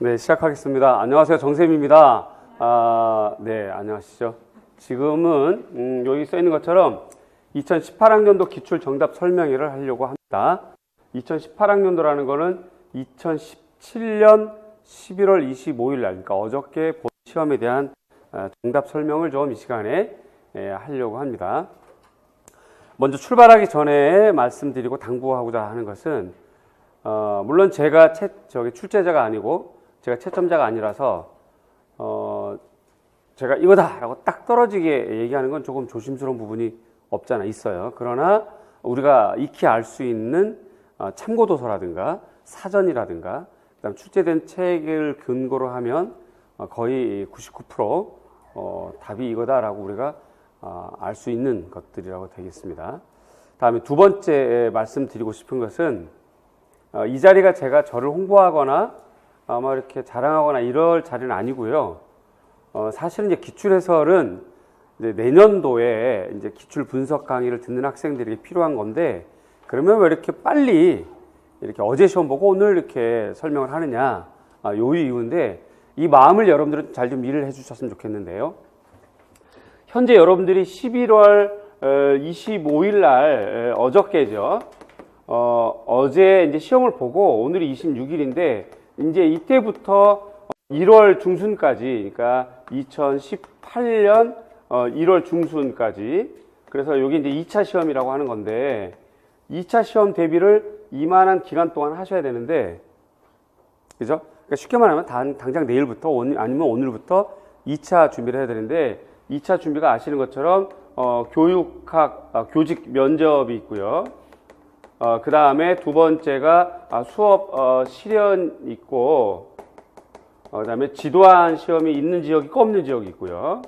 네, 시작하겠습니다. 안녕하세요. 정쌤입니다. 네, 안녕하시죠. 지금은 여기 써 있는 것처럼 2018학년도 기출 정답 설명회를 하려고 합니다. 2018학년도라는 거는 2017년 11월 25일 날, 그러니까 어저께 본 시험에 대한 정답 설명을 좀 이 시간에 하려고 합니다. 먼저 출발하기 전에 말씀드리고 당부하고자 하는 것은 물론 제가 출제자가 아니고 제가 채점자가 아니라서 제가 이거다 라고 딱 떨어지게 얘기하는 건 조금 조심스러운 부분이 없잖아 있어요. 그러나 우리가 익히 알 수 있는 참고도서라든가 사전이라든가 그다음 출제된 책을 근거로 하면 거의 99% 답이 이거다라고 우리가 알 수 있는 것들이라고 되겠습니다. 다음에 두 번째 말씀드리고 싶은 것은 이 자리가 제가 저를 홍보하거나 아마 이렇게 자랑하거나 이럴 자리는 아니고요. 사실은 이제 기출 해설은 이제 내년도에 이제 기출 분석 강의를 듣는 학생들에게 필요한 건데 그러면 왜 이렇게 빨리 이렇게 어제 시험 보고 오늘 이렇게 설명을 하느냐 요 이유인데 이 마음을 여러분들은 잘 좀 이해를 해주셨으면 좋겠는데요. 현재 여러분들이 11월 25일 날 어저께죠. 어제 이제 시험을 보고 오늘이 26일인데 이제 이때부터 1월 중순까지, 그러니까 2018년 1월 중순까지, 그래서 여기 이제 2차 시험이라고 하는 건데 2차 시험 대비를 이만한 기간 동안 하셔야 되는데, 그죠? 그러니까 쉽게 말하면 당장 내일부터 아니면 오늘부터 2차 준비를 해야 되는데 2차 준비가 아시는 것처럼 교육학 교직 면접이 있고요. 그 다음에 두 번째가 수업 실현 있고, 그 다음에 지도안 시험이 있는 지역이 있고 없는 지역이 있고요.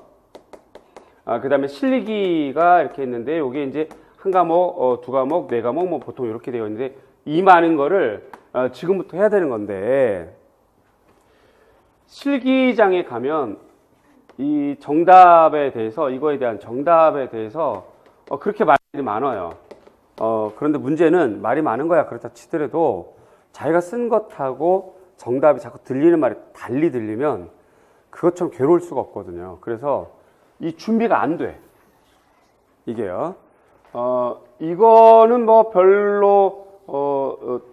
그 다음에 실기가 이렇게 있는데, 여기 이제 한 과목, 두 과목, 네 과목, 뭐 보통 이렇게 되어 있는데, 이 많은 거를 지금부터 해야 되는 건데, 실기장에 가면 이 정답에 대해서, 이거에 대한 정답에 대해서 그렇게 말이 많아요. 그런데 문제는 말이 많은 거야 그렇다 치더라도 자기가 쓴 것하고 정답이 자꾸 들리는 말이 달리 들리면 그것처럼 괴로울 수가 없거든요. 그래서 이 준비가 안 돼. 이게요. 이거는 뭐 별로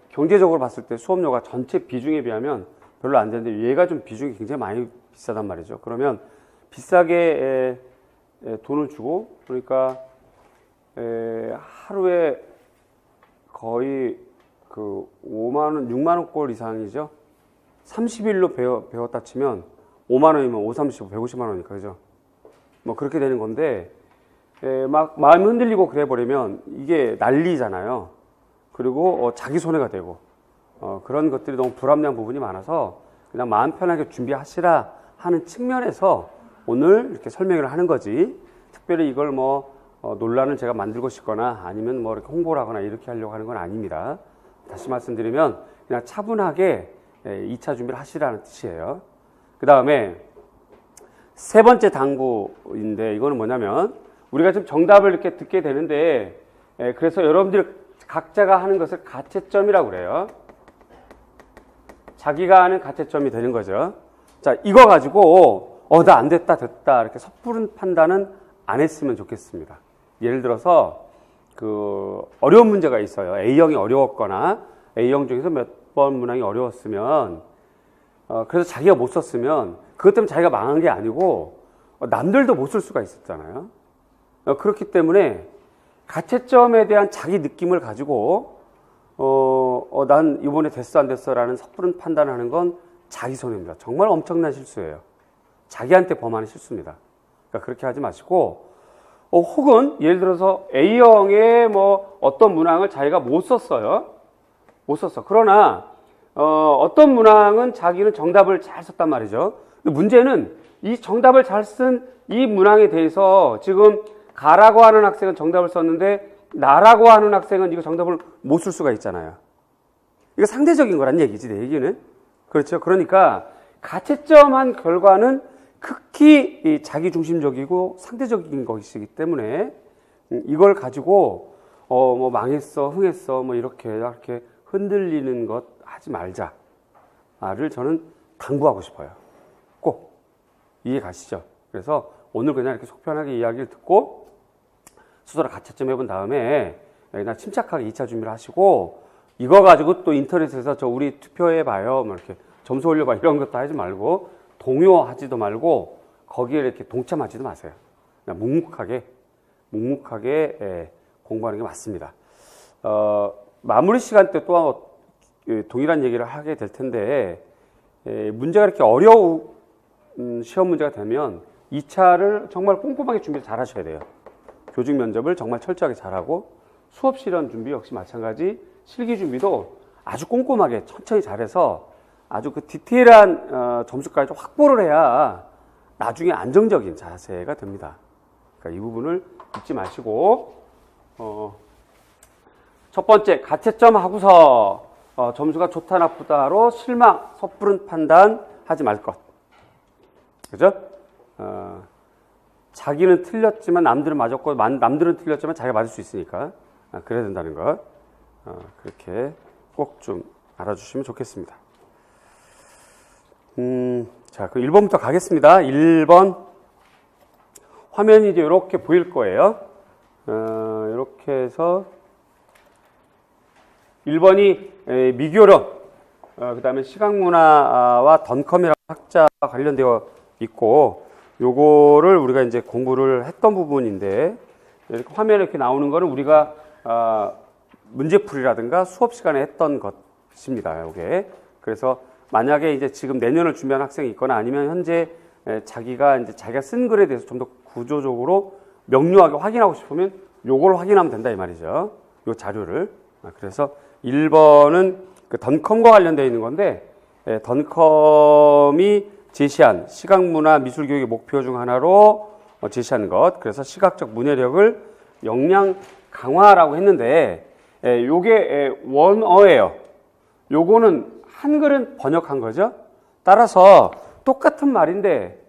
경제적으로 봤을 때 수업료가 전체 비중에 비하면 별로 안 되는데 얘가 좀 비중이 굉장히 많이 비싸단 말이죠. 그러면 비싸게 돈을 주고, 그러니까 하루에 거의 그 5만원, 6만원꼴 이상이죠. 30일로 배웠다 치면 5만원이면 5, 30, 150만원이니까, 그죠? 뭐 그렇게 되는 건데, 막 마음이 흔들리고 그래 버리면 이게 난리잖아요. 그리고 자기 손해가 되고, 그런 것들이 너무 불합리한 부분이 많아서 그냥 마음 편하게 준비하시라 하는 측면에서 오늘 이렇게 설명을 하는 거지, 특별히 이걸 뭐 논란을 제가 만들고 싶거나 아니면 뭐 이렇게 홍보를 하거나 이렇게 하려고 하는 건 아닙니다. 다시 말씀드리면 그냥 차분하게 2차 준비를 하시라는 뜻이에요. 그 다음에 세 번째 당부인데, 이거는 뭐냐면 우리가 지금 정답을 이렇게 듣게 되는데, 그래서 여러분들이 각자가 하는 것을 가채점이라고 그래요. 자기가 하는 가채점이 되는 거죠. 자, 이거 가지고 나 안 됐다 이렇게 섣부른 판단은 안 했으면 좋겠습니다. 예를 들어서 어려운 문제가 있어요. A형이 어려웠거나 A형 중에서 몇 번 문항이 어려웠으면 그래서 자기가 못 썼으면 그것 때문에 자기가 망한 게 아니고 남들도 못 쓸 수가 있었잖아요. 그렇기 때문에 가채점에 대한 자기 느낌을 가지고 난 이번에 됐어 안 됐어 라는 섣부른 판단을 하는 건 자기 손해입니다. 정말 엄청난 실수예요. 자기한테 범하는 실수입니다. 그러니까 그렇게 하지 마시고, 혹은 예를 들어서 A형의 뭐 어떤 문항을 자기가 못 썼어요. 못 썼어. 그러나 어떤 문항은 자기는 정답을 잘 썼단 말이죠. 근데 문제는 이 정답을 잘 쓴 이 문항에 대해서 지금 가라고 하는 학생은 정답을 썼는데 나라고 하는 학생은 이거 정답을 못 쓸 수가 있잖아요. 이거 상대적인 거란 얘기지, 내 얘기는. 그렇죠. 그러니까 가채점한 결과는 극히 자기중심적이고 상대적인 것이기 때문에 이걸 가지고 뭐 망했어, 흥했어, 뭐 이렇게 흔들리는 것 하지 말자를 저는 당부하고 싶어요. 꼭 이해 가시죠? 그래서 오늘 그냥 이렇게 속편하게 이야기를 듣고 스스로 가채점 해본 다음에 그냥 침착하게 2차 준비를 하시고, 이거 가지고 또 인터넷에서 저 우리 투표해봐요, 뭐 이렇게 점수 올려봐 이런 것도 하지 말고, 동요하지도 말고 거기에 이렇게 동참하지도 마세요. 그냥 묵묵하게 공부하는 게 맞습니다. 마무리 시간 때 또한 동일한 얘기를 하게 될 텐데, 문제가 이렇게 어려운 시험 문제가 되면 2차를 정말 꼼꼼하게 준비를 잘 하셔야 돼요. 교직 면접을 정말 철저하게 잘하고, 수업 실현 준비 역시 마찬가지, 실기 준비도 아주 꼼꼼하게 천천히 잘해서 아주 그 디테일한 점수까지 좀 확보를 해야 나중에 안정적인 자세가 됩니다. 그러니까 이 부분을 잊지 마시고, 첫 번째, 가채점 하고서 점수가 좋다 나쁘다로 실망, 섣부른 판단하지 말 것. 그죠? 자기는 틀렸지만 남들은 맞았고, 남들은 틀렸지만 자기가 맞을 수 있으니까 그래야 된다는 것. 그렇게 꼭 좀 알아주시면 좋겠습니다. 자, 그럼 1번부터 가겠습니다. 1번. 화면이 이제 이렇게 보일 거예요. 이렇게 해서 1번이 미교련, 그 다음에 시각문화와 던컴이라는 학자와 관련되어 있고, 요거를 우리가 이제 공부를 했던 부분인데, 이렇게 화면에 이렇게 나오는 거는 우리가 문제풀이라든가 수업 시간에 했던 것입니다. 요게. 그래서 만약에 이제 지금 내년을 준비하는 학생이 있거나 아니면 현재 자기가 쓴 글에 대해서 좀 더 구조적으로 명료하게 확인하고 싶으면 요걸 확인하면 된다 이 말이죠. 요 자료를. 그래서 1번은 그 던컴과 관련되어 있는 건데, 던컴이 제시한 시각문화 미술교육의 목표 중 하나로 제시한 것. 그래서 시각적 문해력을 역량 강화라고 했는데, 요게 원어예요. 요거는 한글은 번역한 거죠. 따라서 똑같은 말인데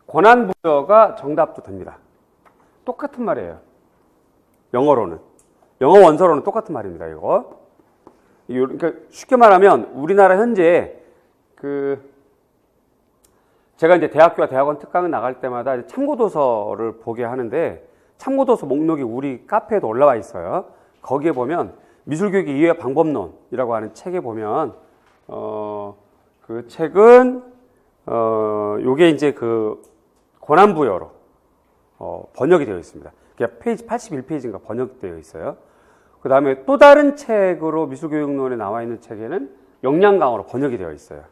권한부여가 정답도 됩니다. 똑같은 말이에요. 영어로는. 영어 원서로는 똑같은 말입니다. 이거. 그러니까 쉽게 말하면 우리나라 현재 제가 이제 대학교와 대학원 특강을 나갈 때마다 참고도서를 보게 하는데, 참고도서 목록이 우리 카페에도 올라와 있어요. 거기에 보면 미술교육 이해 방법론이라고 하는 책에 보면 그 책은 요게 이제 그 권한부여로 번역이 되어 있습니다. 그냥 페이지 81페이지인가 번역되어 있어요. 그 다음에 또 다른 책으로 미술교육론에 나와 있는 책에는 역량강화로 번역이 되어 있어요.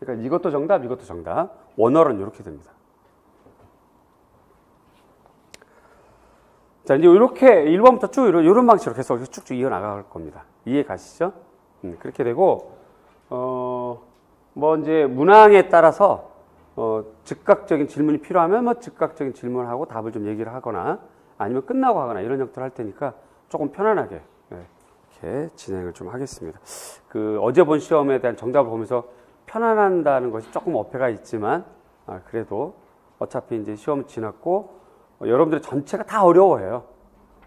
그러니까 이것도 정답, 이것도 정답. 원어로는 이렇게 됩니다. 자, 이제 이렇게 1번부터 쭉 이런 방식으로 계속 쭉쭉 이어나갈 겁니다. 이해 가시죠? 그렇게 되고, 뭐 이제 문항에 따라서, 즉각적인 질문이 필요하면 뭐 즉각적인 질문을 하고 답을 좀 얘기를 하거나 아니면 끝나고 하거나 이런 형태를 할 테니까 조금 편안하게 이렇게 진행을 좀 하겠습니다. 어제 본 시험에 대한 정답을 보면서 편안한다는 것이 조금 어폐가 있지만, 그래도 어차피 이제 시험을 지났고, 여러분들 전체가 다 어려워해요.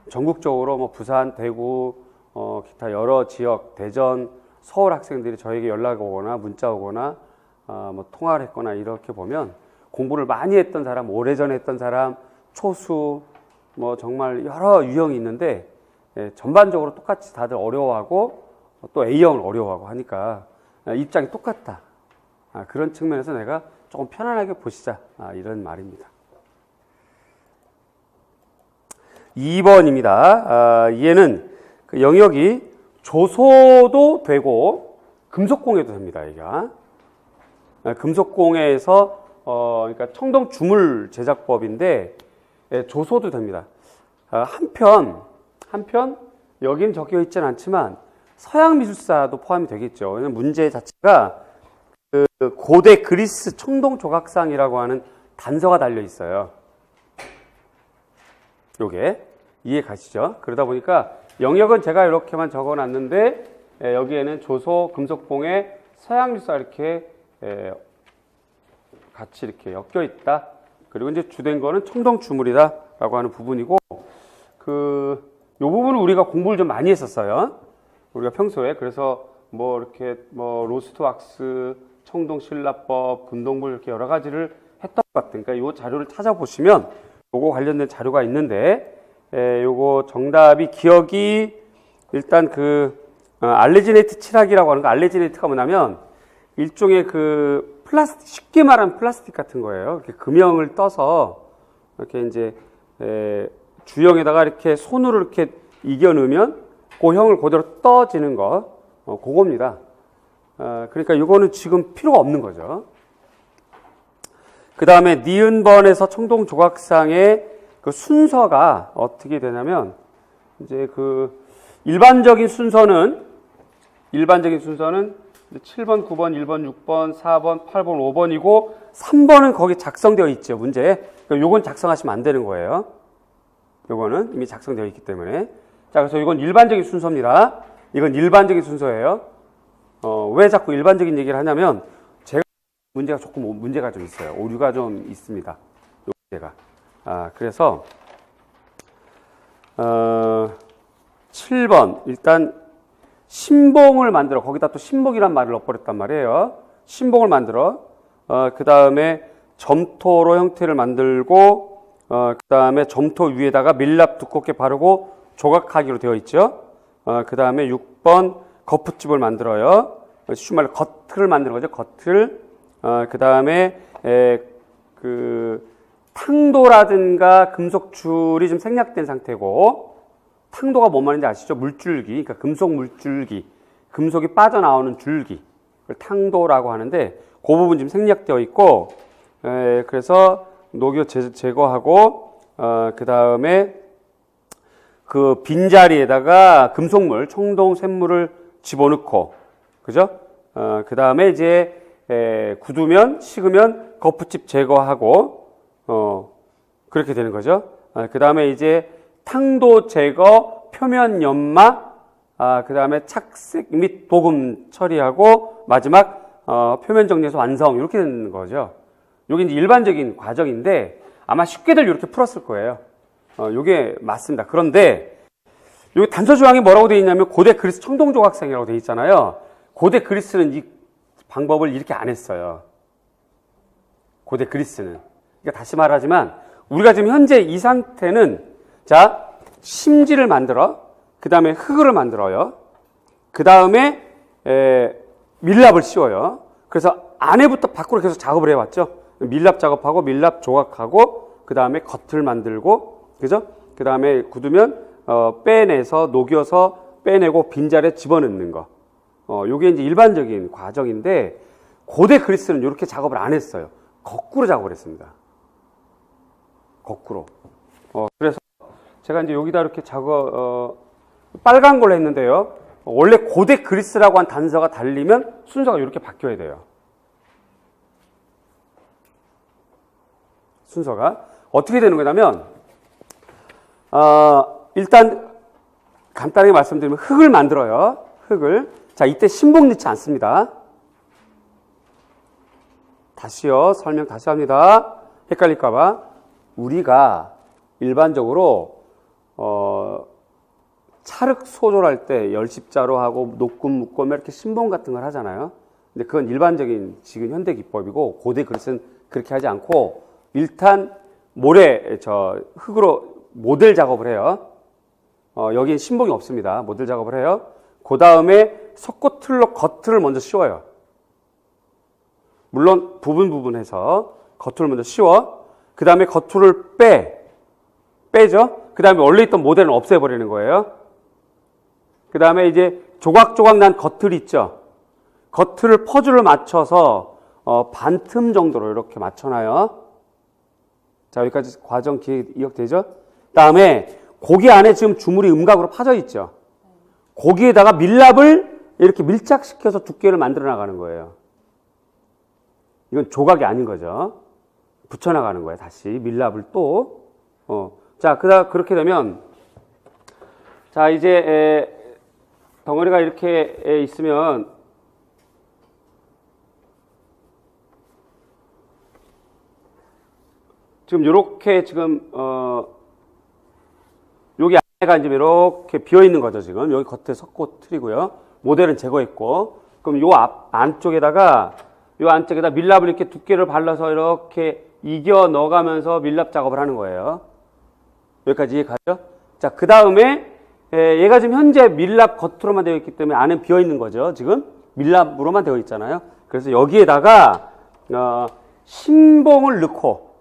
전국적으로 뭐 부산, 대구, 기타 여러 지역, 대전, 서울 학생들이 저에게 연락 오거나 문자 오거나 뭐 통화를 했거나 이렇게 보면 공부를 많이 했던 사람, 오래전에 했던 사람, 초수, 뭐 정말 여러 유형이 있는데, 전반적으로 똑같이 다들 어려워하고 또 A형을 어려워하고 하니까 입장이 똑같다. 그런 측면에서 내가 조금 편안하게 보시자. 이런 말입니다. 2번입니다. 얘는 그 영역이 조소도 되고 금속공예도 됩니다. 얘가 금속공예에서 그러니까 청동 주물 제작법인데, 조소도 됩니다. 한편 여기는 적혀 있지는 않지만 서양 미술사도 포함이 되겠죠. 왜냐면 문제 자체가 고대 그리스 청동 조각상이라고 하는 단서가 달려 있어요. 요게 이해 가시죠? 그러다 보니까 영역은 제가 이렇게만 적어놨는데, 여기에는 조소, 금속봉에 서양 미술사 이렇게 같이 이렇게 엮여 있다. 그리고 이제 주된 거는 청동 주물이다라고 하는 부분이고, 요 부분은 우리가 공부를 좀 많이 했었어요. 우리가 평소에. 그래서 뭐 이렇게 뭐 로스트 왁스, 청동신라법, 분동불 이렇게 여러 가지를 했던 것 같아요. 그러니까 이 자료를 찾아보시면 요거 관련된 자료가 있는데, 요거 정답이 기억이 일단 알레지네이트 칠하기라고 하는 거, 알레지네이트가 뭐냐면 일종의 플라스틱, 쉽게 말하면 플라스틱 같은 거예요. 이렇게 금형을 떠서 이렇게 이제 주형에다가 이렇게 손으로 이렇게 이겨 넣으면 그 형을 그대로 떠지는 거, 그겁니다. 그러니까 이거는 지금 필요가 없는 거죠. 그 다음에 니은번에서 청동 조각상의 그 순서가 어떻게 되냐면, 이제 일반적인 순서는 7번, 9번, 1번, 6번, 4번, 8번, 5번이고 3번은 거기 작성되어 있죠, 문제에. 그러니까 요건 작성하시면 안 되는 거예요. 요거는 이미 작성되어 있기 때문에. 자, 그래서 이건 일반적인 순서입니다. 이건 일반적인 순서예요. 왜 자꾸 일반적인 얘기를 하냐면, 제가 문제가 좀 있어요. 오류가 좀 있습니다. 요 문제가. 그래서 7번 일단 신봉을 만들어, 거기다 또 신봉이란 말을 넣어버렸단 말이에요. 신봉을 만들어, 그 다음에 점토로 형태를 만들고, 그 다음에 점토 위에다가 밀랍 두껍게 바르고 조각하기로 되어 있죠. 그 다음에 6번 거푸집을 만들어요. 쉬운 말로 겉을 만드는 거죠. 겉을. 그 다음에 탕도라든가 금속 줄이 좀 생략된 상태고, 탕도가 뭔 말인지 아시죠? 물줄기, 그러니까 금속 물줄기, 금속이 빠져나오는 줄기, 그걸 탕도라고 하는데 그 부분 지금 생략되어 있고, 그래서 녹여 제거하고, 그 다음에 그 빈자리에다가 금속물, 청동 샘물을 집어넣고, 그죠? 그 다음에 이제 굳으면, 식으면 거푸집 제거하고, 그렇게 되는 거죠. 그 다음에 이제 탕도 제거, 표면 연마, 그 다음에 착색 및 도금 처리하고, 마지막 표면 정리해서 완성, 이렇게 되는 거죠. 이게 이제 일반적인 과정인데 아마 쉽게들 이렇게 풀었을 거예요. 이게 맞습니다. 그런데 여기 단서 조항이 뭐라고 되어 있냐면 고대 그리스 청동조각상이라고 되어 있잖아요. 고대 그리스는 이 방법을 이렇게 안 했어요. 고대 그리스는. 그러니까 다시 말하지만 우리가 지금 현재 이 상태는, 자, 심지를 만들어, 그 다음에 흙을 만들어요. 그 다음에 밀랍을 씌워요. 그래서 안에부터 밖으로 계속 작업을 해왔죠. 밀랍 작업하고 밀랍 조각하고, 그 다음에 겉을 만들고, 그죠? 그 다음에 굳으면 빼내서 녹여서 빼내고 빈자리에 집어넣는 거. 요게 이제 일반적인 과정인데 고대 그리스는 이렇게 작업을 안 했어요. 거꾸로 작업을 했습니다. 거꾸로. 그래서 제가 이제 여기다 이렇게 빨간 걸로 했는데요. 원래 고대 그리스라고 한 단서가 달리면 순서가 이렇게 바뀌어야 돼요. 순서가 어떻게 되는 거냐면, 일단 간단하게 말씀드리면 흙을 만들어요. 흙을. 자, 이때 신봉 넣지 않습니다. 다시요. 설명 다시 합니다. 헷갈릴까봐. 우리가 일반적으로 찰흙 소조할 때 열십자로 하고 녹금 묶음 이렇게 신봉 같은 걸 하잖아요. 근데 그건 일반적인 지금 현대 기법이고, 고대 그릇은 그렇게 하지 않고 일단 흙으로 모델 작업을 해요. 여기엔 신봉이 없습니다. 모델 작업을 해요. 그 다음에 석고틀로 겉을 먼저 씌워요. 물론 부분해서 겉을 먼저 씌워. 그 다음에 겉을 빼죠. 그 다음에 원래 있던 모델은 없애버리는 거예요. 그 다음에 이제 조각조각 난 겉틀 있죠. 겉틀을 퍼즐을 맞춰서 반틈 정도로 이렇게 맞춰놔요. 자, 여기까지 과정 기억되죠? 그 다음에 고기 안에 지금 주물이 음각으로 파져 있죠. 고기에다가 밀랍을 이렇게 밀착시켜서 두께를 만들어 나가는 거예요. 이건 조각이 아닌 거죠. 붙여나가는 거예요. 다시 밀랍을 또. 자, 그렇게 되면, 자, 이제 덩어리가 이렇게 있으면 지금 요렇게 지금 여기 안에가 이제 이렇게 비어 있는 거죠. 지금 여기 겉에 석고 틀이고요. 모델은 제거했고, 그럼 요 안쪽에다가 요 안쪽에다 밀랍을 이렇게 두께를 발라서 이렇게 이겨 넣어가면서 밀랍 작업을 하는 거예요. 여기까지 이해가죠? 자, 그 다음에 얘가 지금 현재 밀랍 겉으로만 되어 있기 때문에 안에 비어 있는 거죠. 지금 밀랍으로만 되어 있잖아요. 그래서 여기에다가 신봉을 넣고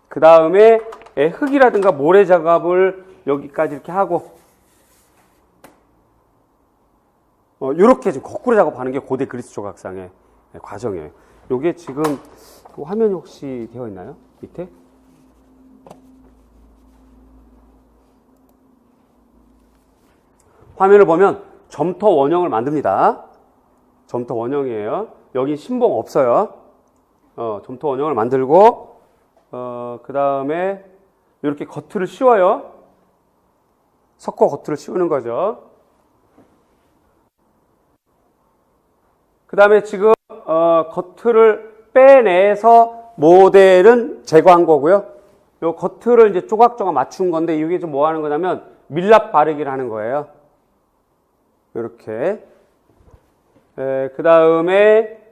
그 다음에 흙이라든가 모래 작업을 여기까지 이렇게 하고 이렇게 지금 거꾸로 작업하는 게 고대 그리스 조각상의 과정이에요. 요게 지금 그 화면이 혹시 되어 있나요? 밑에? 화면을 보면 점토 원형을 만듭니다. 점토 원형이에요. 여기 신봉 없어요. 점토 원형을 만들고 그 다음에 이렇게 겉을 씌워요. 섞어 겉을 씌우는 거죠. 그 다음에 지금 겉을 빼내서 모델은 제거한 거고요. 요 겉을 이제 조각조각 맞춘 건데 이게 좀 뭐 하는 거냐면 밀랍 바르기를 하는 거예요. 이렇게. 그 다음에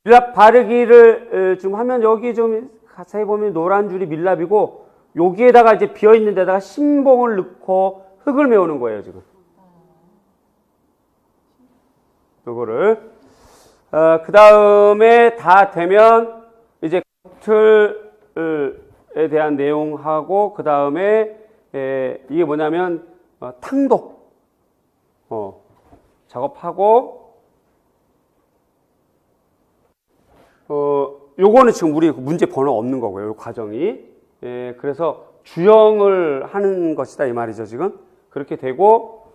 밀랍 바르기를 지금 하면 여기 좀 자세히 보면 노란 줄이 밀랍이고 여기에다가 이제 비어 있는 데다가 신봉을 넣고 흙을 메우는 거예요, 지금. 요거를. 그 다음에 다 되면 이제 겉을에 대한 내용하고 그 다음에 이게 뭐냐면 탕도 작업하고 요거는 지금 우리 문제 번호 없는 거고요. 요 과정이. 그래서 주형을 하는 것이다 이 말이죠, 지금. 그렇게 되고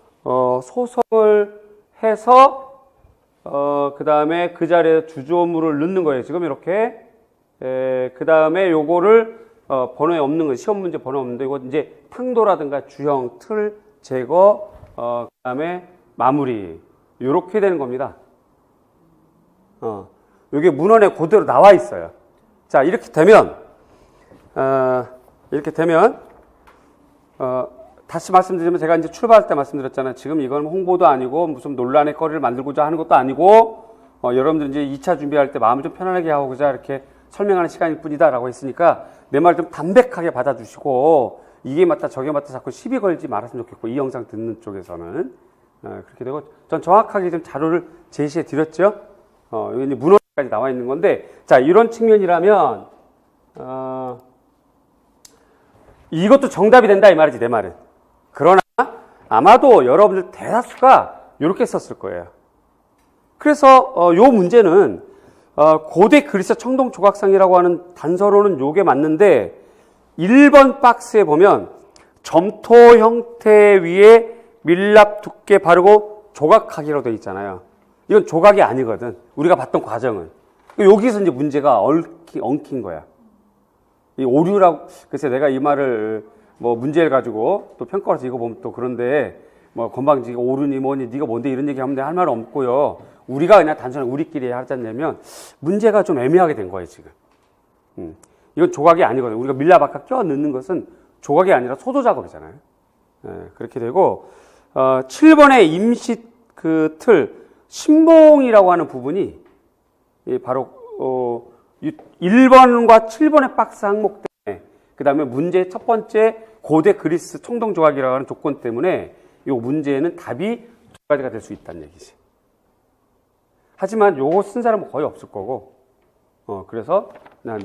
소성을 해서 그 다음에 그 자리에 주조물을 넣는 거예요, 지금 이렇게. 그 다음에 요거를 번호에 없는 거, 시험 문제 번호 없는데 이거 이제 탕도라든가 주형, 틀 제거, 그 다음에 마무리 요렇게 되는 겁니다. 요게 문헌에 그대로 나와 있어요. 자, 이렇게 되면 다시 말씀드리면 제가 이제 출발할 때 말씀드렸잖아요. 지금 이건 홍보도 아니고 무슨 논란의 거리를 만들고자 하는 것도 아니고 여러분들 이제 2차 준비할 때 마음을 좀 편안하게 하고자 이렇게 설명하는 시간일 뿐이다라고 했으니까 내 말 좀 담백하게 받아주시고 이게 맞다 저게 맞다 자꾸 시비 걸지 말았으면 좋겠고 이 영상 듣는 쪽에서는 그렇게 되고 전 정확하게 좀 자료를 제시해 드렸죠. 여기 이제 문헌까지 나와 있는 건데 자 이런 측면이라면 이것도 정답이 된다 이 말이지 내 말은. 그러나 아마도 여러분들 대다수가 이렇게 썼을 거예요. 그래서 요 문제는 고대 그리스 청동 조각상이라고 하는 단서로는 요게 맞는데 1번 박스에 보면 점토 형태 위에 밀랍 두께 바르고 조각하기로 되어 있잖아요. 이건 조각이 아니거든. 우리가 봤던 과정은. 여기서 이제 문제가 엉킨 거야. 이 오류라고, 글쎄 내가 이 말을 뭐 문제를 가지고 또 평가해서 이거 보면 또 그런데 뭐 건방지게 오르니 뭐니 네가 뭔데 이런 얘기 하면 할 말 없고요. 우리가 그냥 단순히 우리끼리 하자냐면 문제가 좀 애매하게 된 거예요, 지금. 이건 조각이 아니거든요. 우리가 밀랍 아까 껴 넣는 것은 조각이 아니라 소도 작업이잖아요. 그렇게 되고 7번의 임시 그 틀 신봉이라고 하는 부분이 바로 1번과 7번의 박스 항목 때문에 그 다음에 문제 첫 번째 고대 그리스 청동 조각이라고 하는 조건 때문에 이 문제는 답이 두 가지가 될 수 있다는 얘기지. 하지만 요거 쓴 사람은 거의 없을 거고 그래서 난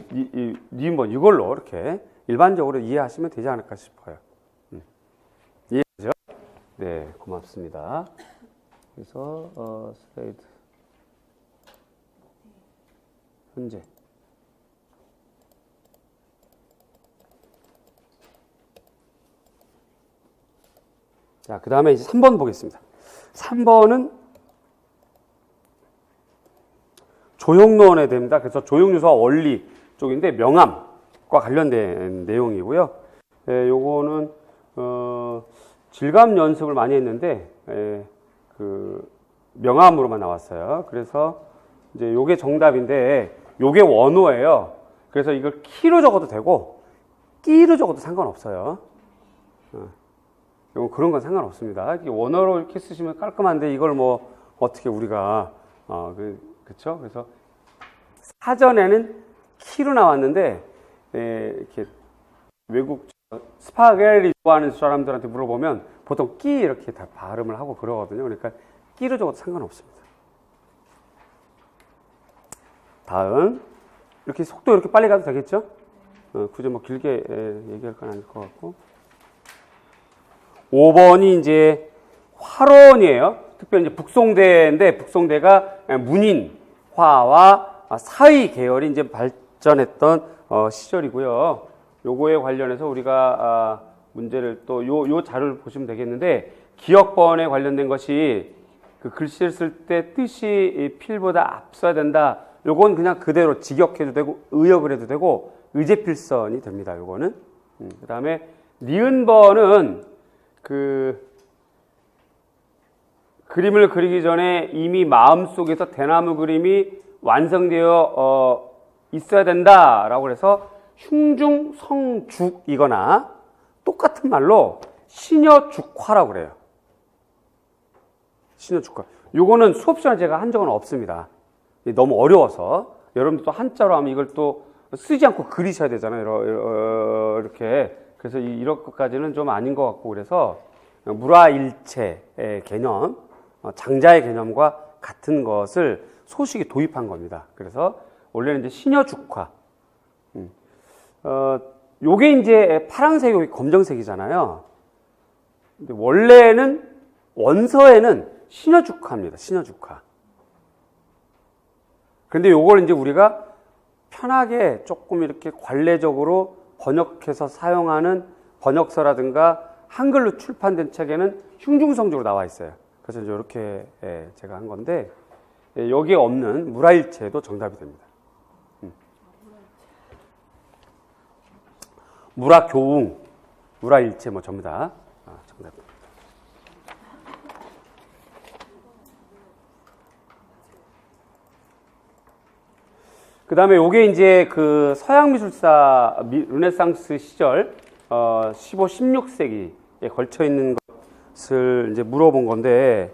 뭐 이걸로 이렇게 일반적으로 이해하시면 되지 않을까 싶어요. 이해하죠? 네, 고맙습니다. 그래서 슬라이드 현재 자, 그 다음에 이제 3번 보겠습니다. 3번은 조형론에 됩니다. 그래서 조형유서와 원리 쪽인데 명암과 관련된 내용이고요. 요거는 질감 연습을 많이 했는데 그 명암으로만 나왔어요. 그래서 이제 요게 정답인데 요게 원호예요. 그래서 이걸 키로 적어도 되고 끼로 적어도 상관없어요. 그런 건 상관없습니다. 원어로 이렇게 쓰시면 깔끔한데 이걸 뭐 어떻게 우리가 그쵸? 그래서 사전에는 키로 나왔는데 이렇게 외국 스파게티 좋아하는 사람들한테 물어보면 보통 끼 이렇게 다 발음을 하고 그러거든요. 그러니까 끼로 적어도 상관없습니다. 다음 이렇게 속도 이렇게 빨리 가도 되겠죠? 굳이 뭐 길게 얘기할 건 아닐 것 같고 5번이 이제 화론이에요. 특별히 이제 북송대인데 북송대가 문인화와 사의 계열이 이제 발전했던 시절이고요. 요거에 관련해서 우리가 문제를 또 요 자료를 보시면 되겠는데 기역번에 관련된 것이 그 글씨를 쓸 때 뜻이 필보다 앞서야 된다. 요건 그냥 그대로 직역해도 되고 의역을 해도 되고 의제필선이 됩니다. 요거는. 그다음에 니은번은 그 그림을 그리기 전에 이미 마음속에서 대나무 그림이 완성되어 있어야 된다라고 해서 흉중성죽이거나 똑같은 말로 신여죽화라고 그래요. 신여죽화. 요거는 수업 시간에 제가 한 적은 없습니다. 너무 어려워서 여러분들도 한자로 하면 이걸 또 쓰지 않고 그리셔야 되잖아요. 이렇게. 그래서 이런 것까지는 좀 아닌 것 같고 그래서 물화일체의 개념, 장자의 개념과 같은 것을 소식에 도입한 겁니다. 그래서 원래는 이제 신여죽화. 요게 이제 파란색, 요게 검정색이잖아요. 근데 원래는 원서에는 신여죽화입니다. 신여죽화. 근데 요걸 이제 우리가 편하게 조금 이렇게 관례적으로 번역해서 사용하는 번역서라든가 한글로 출판된 책에는 흉중성적으로 나와 있어요. 그래서 이제 이렇게 제가 한 건데 여기에 없는 물화일체도 정답이 됩니다. 물화교웅, 물화일체 뭐 전부 다 정답입니다. 그 다음에 요게 이제 그 서양미술사 르네상스 시절 15, 16세기에 걸쳐 있는 것을 이제 물어본 건데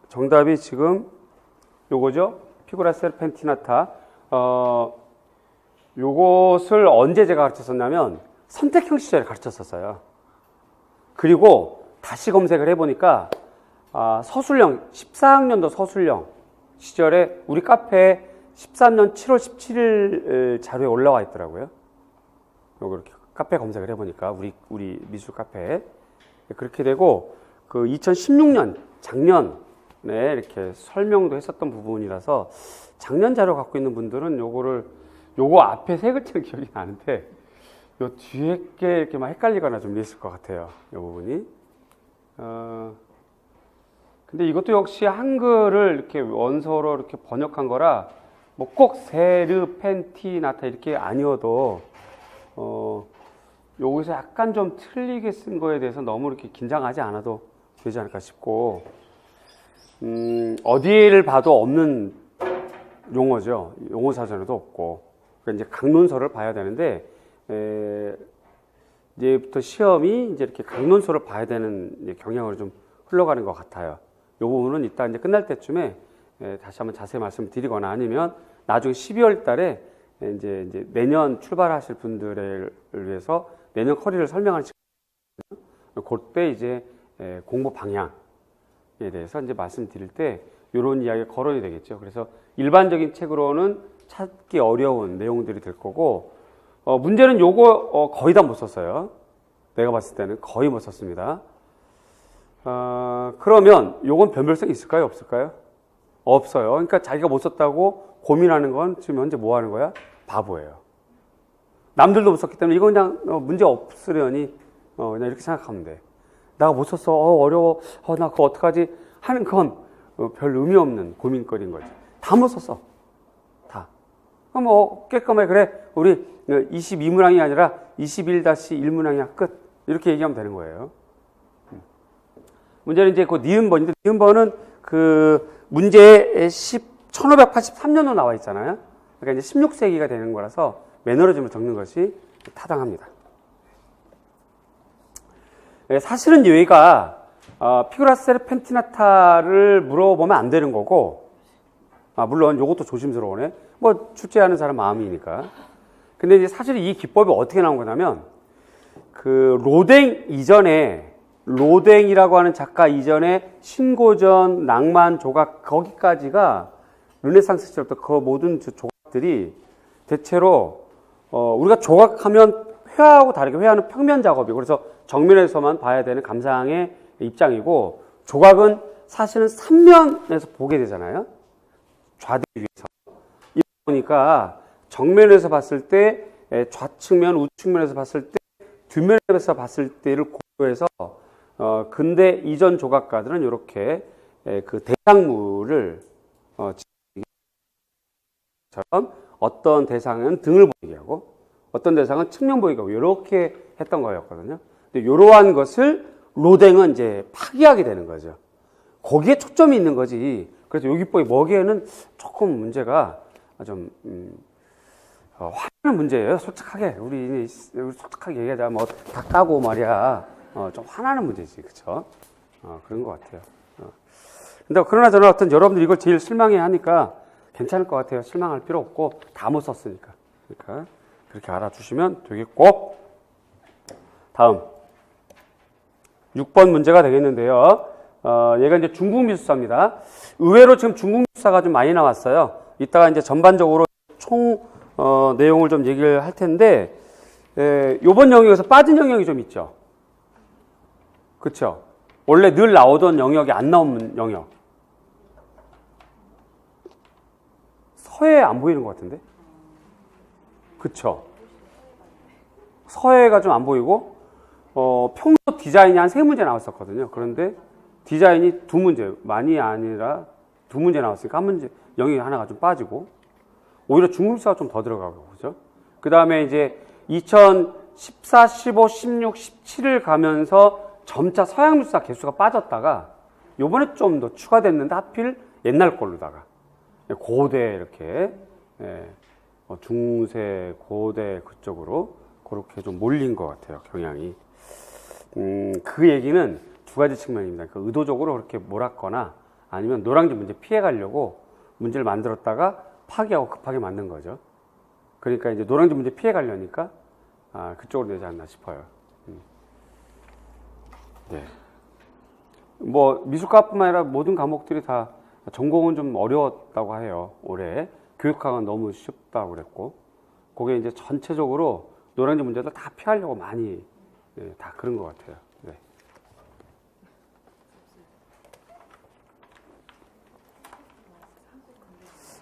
정답이 지금 요거죠. 피구라 세르펜티나타. 요것을 언제 제가 가르쳤었냐면 선택형 시절에 가르쳤었어요. 그리고 다시 검색을 해보니까 서술형 14학년도 서술형 시절에 우리 카페에 13년 7월 17일 자료에 올라와 있더라고요. 요거 이렇게 카페 검색을 해보니까 우리 미술 카페에 그렇게 되고 그 2016년 작년에 이렇게 설명도 했었던 부분이라서 작년 자료 갖고 있는 분들은 요거 앞에 세 글자는 기억이 나는데 요 뒤에 게 이렇게 막 헷갈리거나 좀 있을 것 같아요. 요 부분이. 근데 이것도 역시 한글을 이렇게 원서로 이렇게 번역한 거라 뭐 꼭 세르펜티나타 이렇게 아니어도 여기서 약간 좀 틀리게 쓴 거에 대해서 너무 이렇게 긴장하지 않아도 되지 않을까 싶고 어디를 봐도 없는 용어죠. 용어 사전에도 없고 그러니까 이제 강론서를 봐야 되는데 이제부터 시험이 이제 이렇게 강론서를 봐야 되는 경향으로 좀 흘러가는 것 같아요. 이 부분은 이따 이제 끝날 때쯤에 다시 한번 자세히 말씀드리거나 아니면 나중에 12월 달에 이제 내년 출발하실 분들을 위해서 내년 커리를 설명하는 시간, 그때 이제 공부 방향에 대해서 이제 말씀드릴 때 이런 이야기가 거론이 되겠죠. 그래서 일반적인 책으로는 찾기 어려운 내용들이 될 거고, 문제는 요거 거의 다 못 썼어요. 내가 봤을 때는 거의 못 썼습니다. 그러면 요건 변별성이 있을까요? 없을까요? 없어요. 그러니까 자기가 못 썼다고 고민하는 건 지금 현재 뭐 하는 거야? 바보예요. 남들도 못 썼기 때문에 이건 그냥 문제 없으려니 그냥 이렇게 생각하면 돼. 내가 못 썼어. 어려워. 나 그거 어떡하지? 하는 건 별 의미 없는 고민거리인 거지. 다 못 썼어. 다. 뭐 깨끗하게 그래. 우리 22문항이 아니라 21-1문항이야. 끝. 이렇게 얘기하면 되는 거예요. 문제는 이제 그 니은번인데, 니은번은 그 문제 1583년도 나와 있잖아요. 그러니까 이제 16세기가 되는 거라서 매너리즘을 적는 것이 타당합니다. 사실은 여기가 피그라 세르펜티나타를 물어보면 안 되는 거고, 물론 이것도 조심스러우네. 뭐 출제하는 사람 마음이니까. 근데 이제 사실 이 기법이 어떻게 나온 거냐면 그 로댕 이전에, 로댕이라고 하는 작가 이전에 신고전, 낭만, 조각 거기까지가 르네상스 시절부터 그 모든 조각들이 대체로 우리가 조각하면 회화하고 다르게 회화는 평면 작업이고 그래서 정면에서만 봐야 되는 감상의 입장이고 조각은 사실은 3면에서 보게 되잖아요. 좌대 위에서. 이러다 보니까 정면에서 봤을 때 좌측면, 우측면에서 봤을 때 뒷면에서 봤을 때를 고려해서 근대 이전 조각가들은 이렇게 그 대상물을 처럼 어떤 대상은 등을 보이게 하고 어떤 대상은 측면 보이게 하고 이렇게 했던 거였거든요. 근데 이러한 것을 로댕은 이제 파기하게 되는 거죠. 거기에 초점이 있는 거지. 그래서 요 기법이 뭐기에는 조금 문제가 좀 화나는 문제예요. 솔직하게 우리 솔직하게 얘기하자. 뭐 다 까고 말이야. 좀 화나는 문제지, 그렇죠? 그런 것 같아요. 근데 그러나 저는 어떤 여러분들이 이걸 제일 실망해 하니까 괜찮을 것 같아요. 실망할 필요 없고 다 못 썼으니까. 그러니까 그렇게 알아주시면 되겠고 다음 6번 문제가 되겠는데요. 얘가 이제 중국 미술사입니다. 의외로 지금 중국 미술사가 좀 많이 나왔어요. 이따가 이제 전반적으로 총 내용을 좀 얘기를 할 텐데 요번 영역에서 빠진 영역이 좀 있죠. 그렇죠? 원래 늘 나오던 영역이 안 나온 영역. 서해 안 보이는 것 같은데? 그쵸? 서해가 좀 안 보이고, 평소 디자인이 한 3문제 나왔었거든요. 그런데 디자인이 2문제, 많이 아니라 2문제 나왔으니까 1문제, 영역이 하나가 좀 빠지고, 오히려 중국사가 좀 더 들어가고, 그죠? 그 다음에 이제 2014, 15, 16, 17을 가면서 점차 서양미술사 개수가 빠졌다가, 요번에 좀 더 추가됐는데 하필 옛날 걸로다가. 고대 이렇게 중세 고대 그쪽으로 그렇게 좀 몰린 것 같아요. 경향이. 그 얘기는 두 가지 측면입니다. 그 의도적으로 그렇게 몰았거나 아니면 노량진 문제 피해 가려고 문제를 만들었다가 파기하고 급하게 만든 거죠. 그러니까 이제 노량진 문제 피해 가려니까 그쪽으로 되지 않나 싶어요. 네. 뭐 미술과뿐만 아니라 모든 과목들이 다 전공은 좀 어려웠다고 해요. 올해 교육학은 너무 쉽다고 그랬고 그게 이제 전체적으로 노량진 문제들 다 피하려고 많이 다 그런 것 같아요. 네.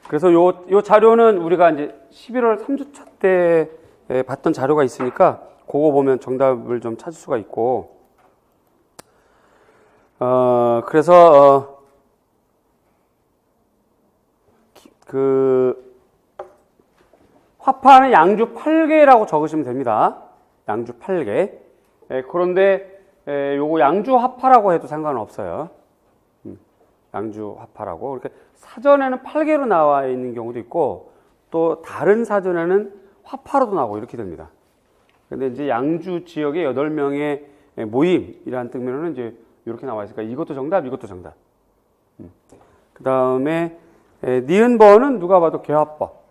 그래서 요 자료는 우리가 이제 11월 3주차 때 봤던 자료가 있으니까 그거 보면 정답을 좀 찾을 수가 있고 그래서 화파는 양주 8개라고 적으시면 됩니다. 양주 8개. 그런데 요거 양주 화파라고 해도 상관은 없어요. 양주 화파라고. 이렇게 사전에는 8개로 나와 있는 경우도 있고 또 다른 사전에는 화파로도 나오고 이렇게 됩니다. 근데 이제 양주 지역의 8명의 모임이라는 뜻면은 이제 이렇게 나와 있으니까 이것도 정답, 이것도 정답. 그 다음에 니은버는 누가 봐도 괴화법.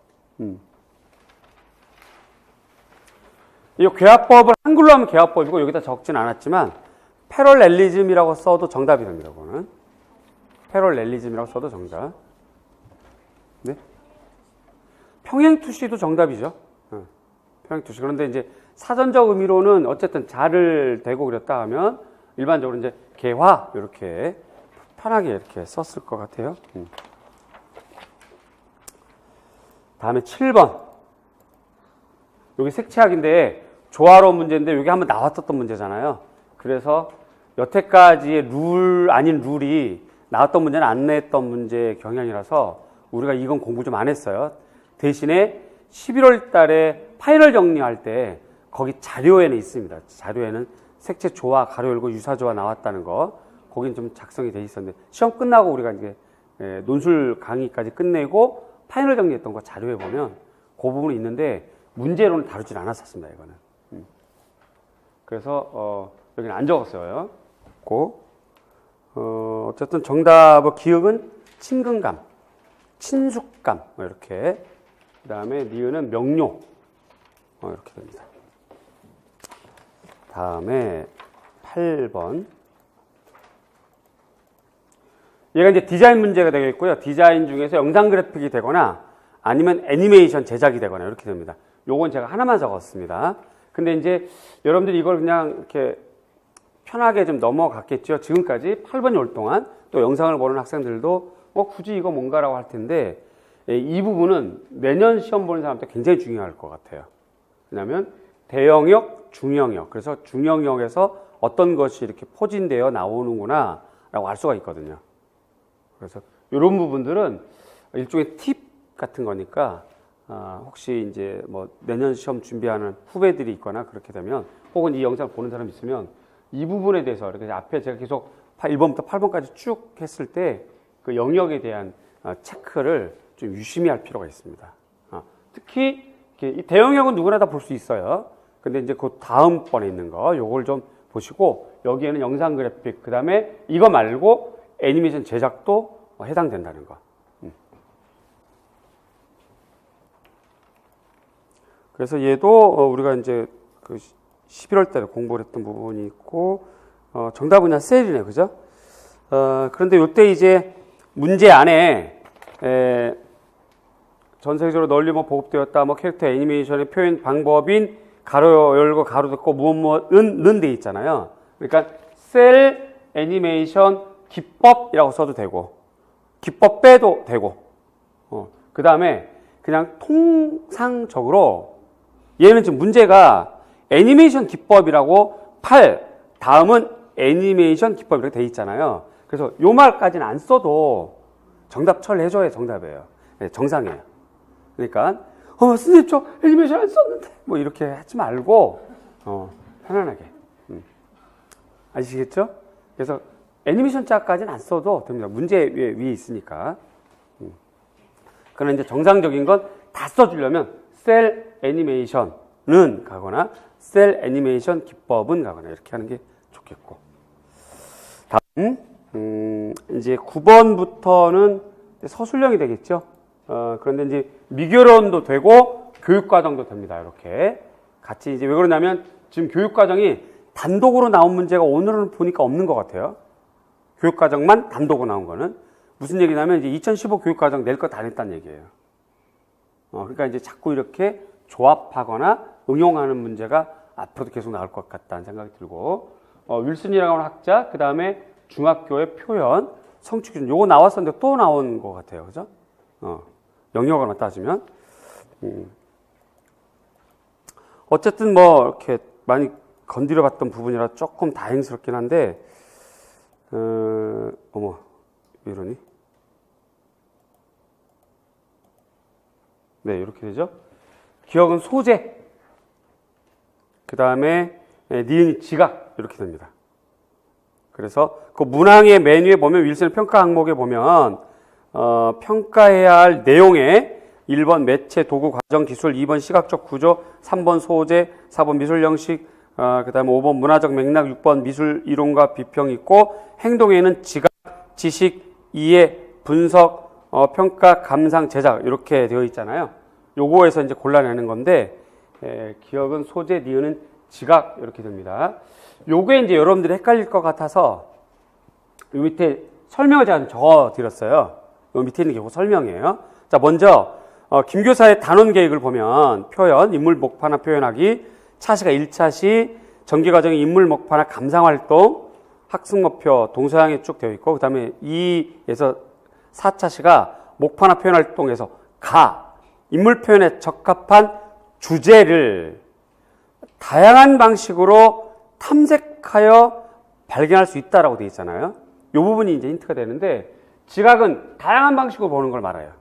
이 괴화법을 한글로 하면 괴화법이고 여기다 적진 않았지만 패럴렐리즘이라고 써도 정답이 됩니다. 그거는 패럴렐리즘이라고 써도 정답. 네? 평행투시도 정답이죠. 평행투시. 그런데 이제 사전적 의미로는 어쨌든 자를 대고 그렸다 하면 일반적으로 이제 개화 이렇게 편하게 이렇게 썼을 것 같아요. 다음에 7번. 여기 색채학인데 조화로운 문제인데 여기 한번 나왔었던 문제잖아요. 그래서 여태까지의 룰 아닌 룰이 나왔던 문제는 안 냈던 문제의 경향이라서 우리가 이건 공부 좀 안 했어요. 대신에 11월 달에 파이널 정리할 때 거기 자료에는 있습니다. 자료에는 색채 조화, 가로 열고 유사 조화 나왔다는 거. 거긴 좀 작성이 돼 있었는데 시험 끝나고 우리가 이제 논술 강의까지 끝내고 파이널 정리했던 거 자료에 보면 그 부분이 있는데 문제로는 다루질 않았었습니다. 이거는. 그래서 여기는 안 적었어요. 고 어쨌든 정답의 기억은 친근감, 친숙감, 이렇게. 그 다음에 니은은 명료, 이렇게 됩니다. 다음에 8번. 얘가 이제 디자인 문제가 되겠고요. 디자인 중에서 영상 그래픽이 되거나 아니면 애니메이션 제작이 되거나 이렇게 됩니다. 요건 제가 하나만 적었습니다. 근데 이제 여러분들이 이걸 그냥 이렇게 편하게 좀 넘어갔겠죠. 지금까지 8번이 올 동안 또 영상을 보는 학생들도 굳이 이거 뭔가라고 할 텐데 이 부분은 내년 시험 보는 사람한테 굉장히 중요할 것 같아요. 왜냐하면 대영역, 중영역. 그래서 중영역에서 어떤 것이 이렇게 포진되어 나오는구나 라고 알 수가 있거든요. 그래서 이런 부분들은 일종의 팁 같은 거니까 혹시 이제 뭐 내년 시험 준비하는 후배들이 있거나 그렇게 되면 혹은 이 영상을 보는 사람이 있으면 이 부분에 대해서 이렇게 앞에 제가 계속 1번부터 8번까지 쭉 했을 때 그 영역에 대한 체크를 좀 유심히 할 필요가 있습니다. 특히 이 대영역은 누구나 다 볼 수 있어요. 근데 이제 그 다음번에 있는 거 요걸 좀 보시고 여기에는 영상 그래픽 그 다음에 이거 말고 애니메이션 제작도 해당된다는 거. 그래서 얘도 우리가 이제 그 11월 달에 공부를 했던 부분이 있고 정답은 그냥 셀이네, 그죠? 그런데 요때 이제 문제 안에 전 세계적으로 널리 보급되었다 캐릭터 애니메이션의 표현 방법인 가로 열고 가로 닫고 무엇은 돼 있잖아요. 그러니까 셀 애니메이션 기법이라고 써도 되고 기법 빼도 되고 그 다음에 그냥 통상적으로 얘는 지금 문제가 애니메이션 기법이라고 8 다음은 애니메이션 기법 이렇게 돼 있잖아요. 그래서 요 말까지는 안 써도 정답 처리해줘야 정답이에요. 네, 정상이에요. 그러니까 선생님 저 애니메이션 안 썼는데 뭐 이렇게 하지 말고 편안하게 아시겠죠? 그래서 애니메이션 짝까지는 안 써도 됩니다. 문제 위에 있으니까. 그러나 이제 정상적인 건 다 써주려면 셀 애니메이션은 가거나 셀 애니메이션 기법은 가거나 이렇게 하는 게 좋겠고. 다음 이제 9번부터는 서술형이 되겠죠. 그런데 이제 미결원도 되고 교육과정도 됩니다. 이렇게 같이 이제 왜 그러냐면 지금 교육과정이 단독으로 나온 문제가 오늘은 보니까 없는 것 같아요. 교육과정만 단독으로 나온 거는 무슨 얘기냐면 이제 2015 교육과정 낼 거 다 냈다는 얘기예요. 그러니까 이제 자꾸 이렇게 조합하거나 응용하는 문제가 앞으로도 계속 나올 것 같다는 생각이 들고 윌슨이라고 하는 학자 그 다음에 중학교의 표현 성취 기준 요거 나왔었는데 또 나온 것 같아요. 그죠? 영역으로만 따지면 어쨌든 뭐 이렇게 많이 건드려 봤던 부분이라 조금 다행스럽긴 한데 어머 왜 이러니? 네 이렇게 되죠. 기억은 소재 그 다음에 니은이 지각 이렇게 됩니다. 그래서 그 문항의 메뉴에 보면 윌슨의 평가 항목에 보면 평가해야 할 내용에 1번 매체, 도구, 과정, 기술, 2번 시각적 구조, 3번 소재, 4번 미술 형식, 그 다음에 5번 문화적 맥락, 6번 미술 이론과 비평이 있고 행동에는 지각, 지식, 이해, 분석, 평가, 감상, 제작 이렇게 되어 있잖아요. 요거에서 이제 골라내는 건데 기억은 소재, 니은은 지각 이렇게 됩니다. 요게 이제 여러분들이 헷갈릴 것 같아서 요 밑에 설명을 제가 적어 드렸어요. 요 밑에 있는 게 요거 설명이에요. 자, 먼저 김교사의 단원 계획을 보면 표현, 인물 목파나 표현하기, 차시가 1차시, 전개과정의 인물 목파나 감상활동, 학습목표, 동서양에 쭉 되어 있고 그 다음에 2에서 4차시가 목파나 표현활동에서 인물 표현에 적합한 주제를 다양한 방식으로 탐색하여 발견할 수 있다라고 되어 있잖아요. 이 부분이 이제 힌트가 되는데 지각은 다양한 방식으로 보는 걸 말해요.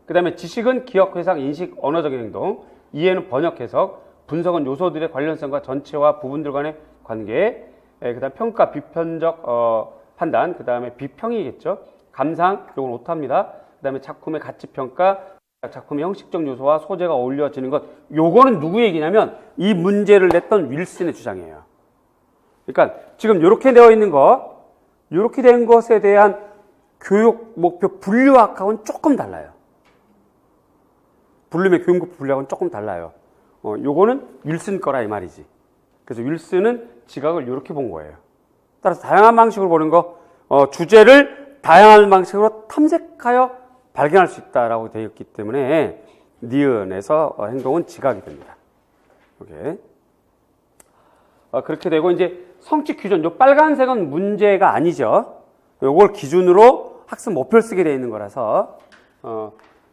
그 다음에 지식은 기억, 회상, 인식, 언어적인 행동, 이해는 번역, 해석, 분석은 요소들의 관련성과 전체와 부분들 간의 관계, 그 다음 평가, 비편적 판단, 그 다음에 비평이겠죠. 감상, 이건 오타입니다. 그 다음에 작품의 가치평가, 작품의 형식적 요소와 소재가 어울려지는 것. 요거는 누구 얘기냐면 이 문제를 냈던 윌슨의 주장이에요. 그러니까 지금 이렇게 되어 있는 것, 이렇게 된 것에 대한 교육 목표 분류학하고는 조금 달라요. 블룸의 교육 목표 분류학은 조금 달라요. 요거는 윌슨 거라 이 말이지. 그래서 윌슨은 지각을 이렇게 본 거예요. 따라서 다양한 방식으로 보는 거, 주제를 다양한 방식으로 탐색하여 발견할 수 있다라고 되어 있기 때문에 니은에서 행동은 지각이 됩니다. 이렇게. 그렇게 되고 이제 성취 규정, 요 빨간색은 문제가 아니죠. 요걸 기준으로 학습 목표를 쓰게 되어 있는 거라서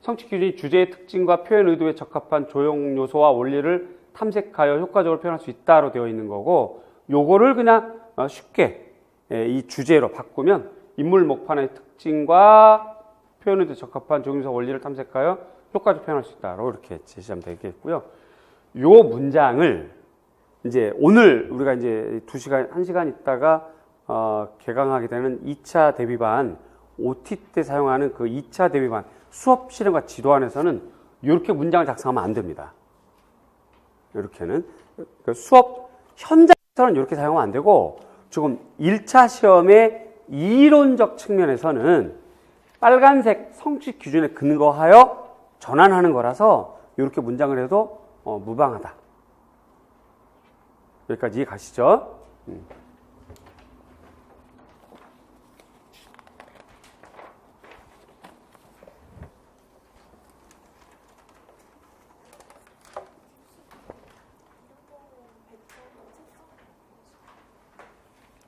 성취 기준이 주제의 특징과 표현 의도에 적합한 조형 요소와 원리를 탐색하여 효과적으로 표현할 수 있다로 되어 있는 거고, 요거를 그냥 쉽게 이 주제로 바꾸면 인물 목판의 특징과 표현 의도에 적합한 조형 요소 원리를 탐색하여 효과적으로 표현할 수 있다로 이렇게 제시하면 되겠고요. 요 문장을 이제 오늘 우리가 이제 2시간, 1시간 있다가 개강하게 되는 2차 대비반 OT 때 사용하는 그 2차 대비반 수업 실험과 지도안에서는 이렇게 문장을 작성하면 안 됩니다. 이렇게는 수업 현장에서는 이렇게 사용하면 안 되고, 조금 1차 시험의 이론적 측면에서는 빨간색 성취 기준에 근거하여 전환하는 거라서 이렇게 문장을 해도 무방하다. 여기까지 이해 가시죠?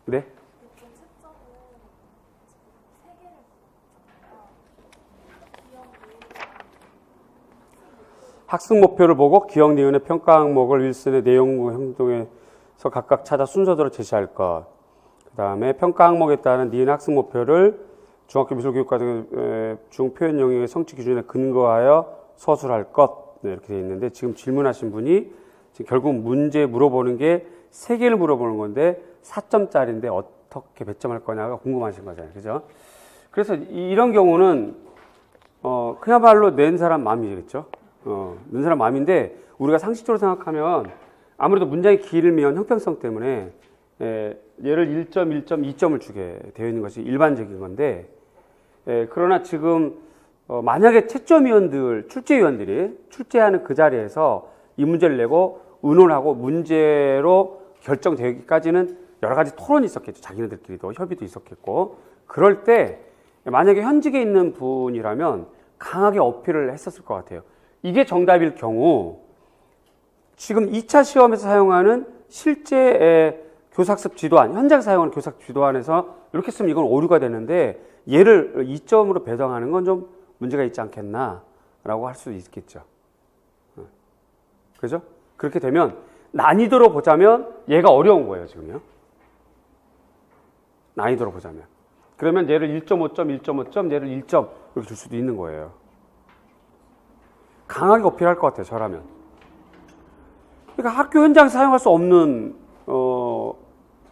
네? 학습 목표를 보고 기억 니은의 평가 항목을 윌슨의 내용 행동에서 각각 찾아 순서대로 제시할 것. 그 다음에 평가 항목에 따른 니은 학습 목표를 중학교 미술교육과정 중 표현 영역의 성취 기준에 근거하여 서술할 것. 네, 이렇게 되어 있는데, 지금 질문하신 분이 지금 결국 문제 물어보는 게 3개를 물어보는 건데 4점짜리인데 어떻게 배점할 거냐가 궁금하신 거잖아요. 그죠? 그래서 이런 경우는 그야말로 낸 사람 마음이겠죠. 낸 사람 마음인데, 우리가 상식적으로 생각하면 아무래도 문장이 길면 형평성 때문에 얘를 1점, 1점, 2점을 주게 되어 있는 것이 일반적인 건데, 그러나 지금 만약에 채점위원들, 출제위원들이 출제하는 그 자리에서 이 문제를 내고 의논하고 문제로 결정되기까지는 여러 가지 토론이 있었겠죠. 자기네들끼리도 협의도 있었겠고, 그럴 때 만약에 현직에 있는 분이라면 강하게 어필을 했었을 것 같아요. 이게 정답일 경우 지금 2차 시험에서 사용하는 실제 교사학습 지도안, 현장 사용하는 교사학습 지도안에서 이렇게 쓰면 이건 오류가 되는데 얘를 2점으로 배정하는 건 좀 문제가 있지 않겠나라고 할 수 있겠죠. 그죠? 그렇게 되면 난이도로 보자면 얘가 어려운 거예요, 지금요. 난이도로 보자면. 그러면 얘를 1.5점, 1.5점, 얘를 1점 이렇게 줄 수도 있는 거예요. 강하게 어필할 것 같아요, 저라면. 그러니까 학교 현장 사용할 수 없는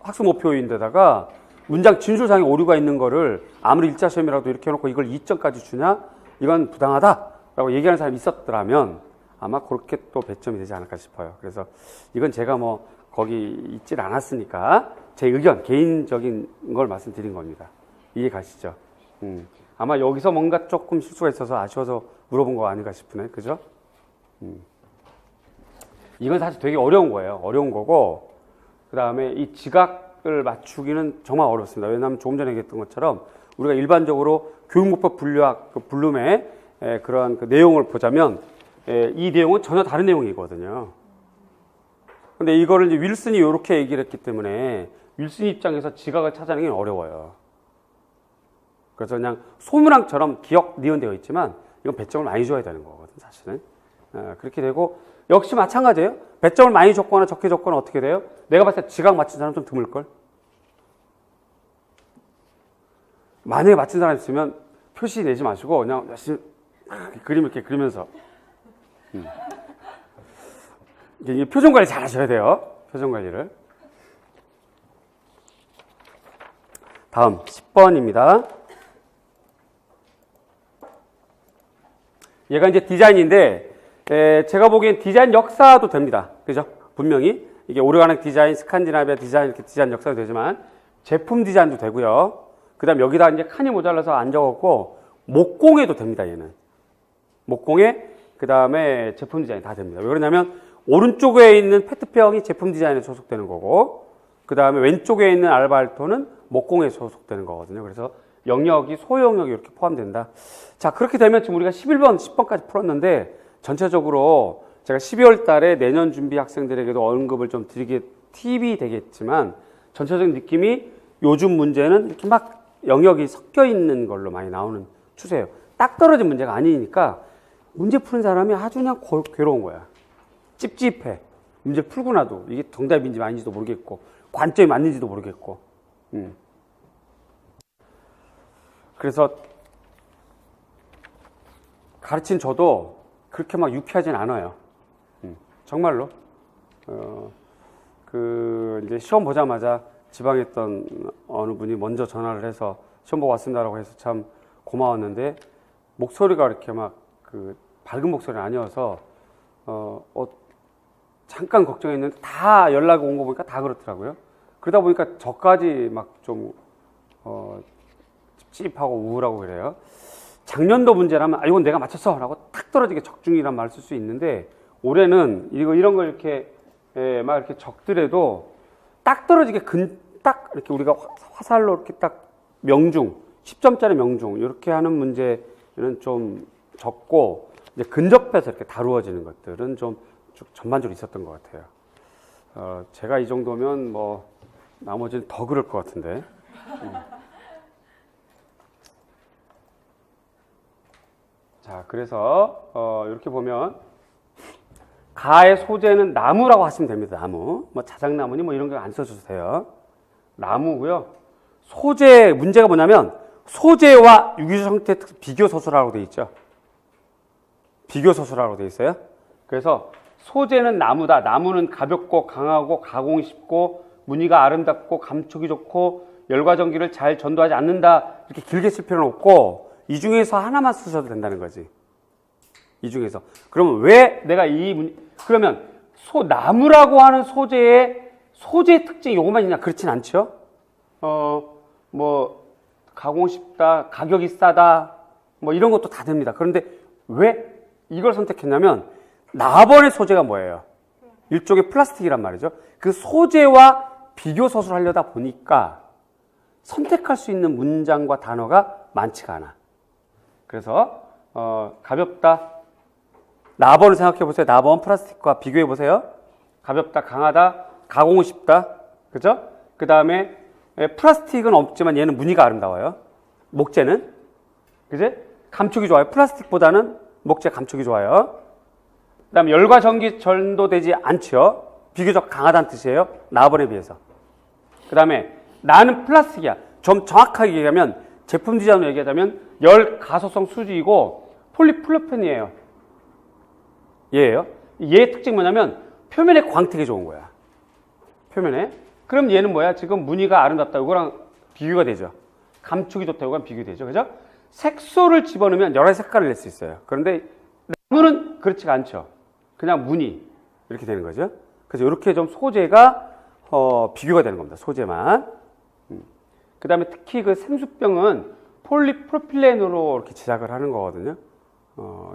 학습 목표인데다가 문장 진술상에 오류가 있는 거를 아무리 1차 시험이라도 이렇게 해놓고 이걸 2점까지 주냐? 이건 부당하다라고 얘기하는 사람이 있었더라면 아마 그렇게 또 배점이 되지 않을까 싶어요. 그래서 이건 제가 뭐 거기 있질 않았으니까 제 의견, 개인적인 걸 말씀드린 겁니다. 이해 가시죠? 아마 여기서 뭔가 조금 실수가 있어서 아쉬워서 물어본 거 아닌가 싶으네. 그죠? 이건 사실 되게 어려운 거예요. 어려운 거고, 그 다음에 이 지각을 맞추기는 정말 어렵습니다. 왜냐하면 조금 전에 얘기했던 것처럼 우리가 일반적으로 교육목표 분류학, 그 블룸의 그러한 그 내용을 보자면 이 내용은 전혀 다른 내용이거든요. 근데 이거를 이제 윌슨이 이렇게 얘기를 했기 때문에 윌슨 입장에서 지각을 찾아내기 어려워요. 그래서 그냥 소문항처럼 기억 니은되어 있지만 이건 배점을 많이 줘야 되는 거거든, 사실은. 그렇게 되고, 역시 마찬가지예요. 배점을 많이 줬거나 적게 줬거나 어떻게 돼요? 내가 봤을 때 지각 맞힌 사람 좀 드물걸? 만약에 맞힌 사람 있으면 표시 내지 마시고 그냥 열심히 그림 이렇게 그리면서 이게 표정 관리 잘 하셔야 돼요. 표정 관리를. 다음 10번입니다. 얘가 이제 디자인인데 제가 보기엔 디자인 역사도 됩니다. 그죠? 분명히 이게 오르가닉 디자인, 스칸디나비아 디자인 이렇게 디자인 역사도 되지만 제품 디자인도 되고요. 그다음 여기다 이제 칸이 모자라서 안 적었고 목공해도 됩니다. 얘는 목공에 그다음에 제품 디자인 다 됩니다. 왜 그러냐면 오른쪽에 있는 페트병이 제품 디자인에 소속되는 거고 그다음에 왼쪽에 있는 알바알토는 목공에 소속되는 거거든요. 그래서 영역이 소영역이 이렇게 포함된다. 자, 그렇게 되면 지금 우리가 11번, 10번까지 풀었는데 전체적으로 제가 12월 달에 내년 준비 학생들에게도 언급을 좀 드리게 팁이 되겠지만 전체적인 느낌이 요즘 문제는 이렇게 막 영역이 섞여 있는 걸로 많이 나오는 추세예요. 딱 떨어진 문제가 아니니까 문제 푸는 사람이 아주 그냥 괴로운 거야. 찝찝해. 문제 풀고 나도 이게 정답인지 아닌지도 모르겠고 관점이 맞는지도 모르겠고. 그래서 가르친 저도 그렇게 막 유쾌하진 않아요. 정말로. 이제 시험 보자마자 지방에 있던 어느 분이 먼저 전화를 해서 시험 보고 왔습니다라고 해서 참 고마웠는데 목소리가 이렇게 막 밝은 목소리는 아니어서 잠깐 걱정했는데 다 연락이 온 거 보니까 다 그렇더라고요. 그러다 보니까 저까지 막 좀 찝찝하고 우울하고 그래요. 작년도 문제라면 이건 내가 맞췄어 라고 탁 떨어지게 적중이란 말을 쓸 수 있는데 올해는 이런 걸 이렇게 막 이렇게 적더라도 딱 떨어지게 딱 이렇게 우리가 화살로 이렇게 딱 명중 10점짜리 명중 이렇게 하는 문제는 좀 적고 이제 근접해서 이렇게 다루어지는 것들은 좀 전반적으로 있었던 것 같아요. 제가 이 정도면 뭐 나머지는 더 그럴 것 같은데. 자, 그래서 이렇게 보면 가의 소재는 나무라고 하시면 됩니다. 나무. 뭐 자작나무니 뭐 이런 거 안 써줘도 돼요. 나무고요. 소재 문제가 뭐냐면 소재와 유기적 형태 비교 서술하라고 되어 있죠. 비교 서술하라고 되어 있어요. 그래서 소재는 나무다. 나무는 가볍고 강하고 가공이 쉽고 무늬가 아름답고 감촉이 좋고 열과 전기를 잘 전도하지 않는다. 이렇게 길게 쓸 필요는 없고 이 중에서 하나만 쓰셔도 된다는 거지. 이 중에서. 그러면 왜 내가 그러면 나무라고 하는 소재의 특징이 이것만 있냐? 그렇진 않죠. 뭐 가공 쉽다, 가격이 싸다, 뭐 이런 것도 다 됩니다. 그런데 왜 이걸 선택했냐면 나번의 소재가 뭐예요? 일종의 플라스틱이란 말이죠. 그 소재와 비교 서술하려다 보니까 선택할 수 있는 문장과 단어가 많지가 않아. 그래서 가볍다. 나번을 생각해 보세요. 나번 플라스틱과 비교해 보세요. 가볍다, 강하다, 가공이 쉽다. 그죠? 그 다음에 플라스틱은 없지만 얘는 무늬가 아름다워요. 목재는. 그제? 감촉이 좋아요. 플라스틱보다는 목재 감촉이 좋아요. 그 다음에 열과 전기 전도되지 않죠. 비교적 강하다는 뜻이에요. 나번에 비해서. 그 다음에 나는 플라스틱이야. 좀 정확하게 얘기하면 제품 디자인으로 얘기하자면 열 가소성 수지이고 폴리프로펜이에요. 얘예요. 얘의 특징이 뭐냐면 표면에 광택이 좋은 거야. 표면에. 그럼 얘는 뭐야? 지금 무늬가 아름답다. 이거랑 비교가 되죠. 감촉이 좋다. 이거랑 비교되죠. 그죠? 색소를 집어넣으면 여러 색깔을 낼 수 있어요. 그런데 나무는 그렇지가 않죠. 그냥 무늬. 이렇게 되는 거죠. 그래서 이렇게 좀 소재가 비교가 되는 겁니다. 소재만. 그 다음에 특히 그 생수병은 폴리프로필렌으로 이렇게 제작을 하는 거거든요.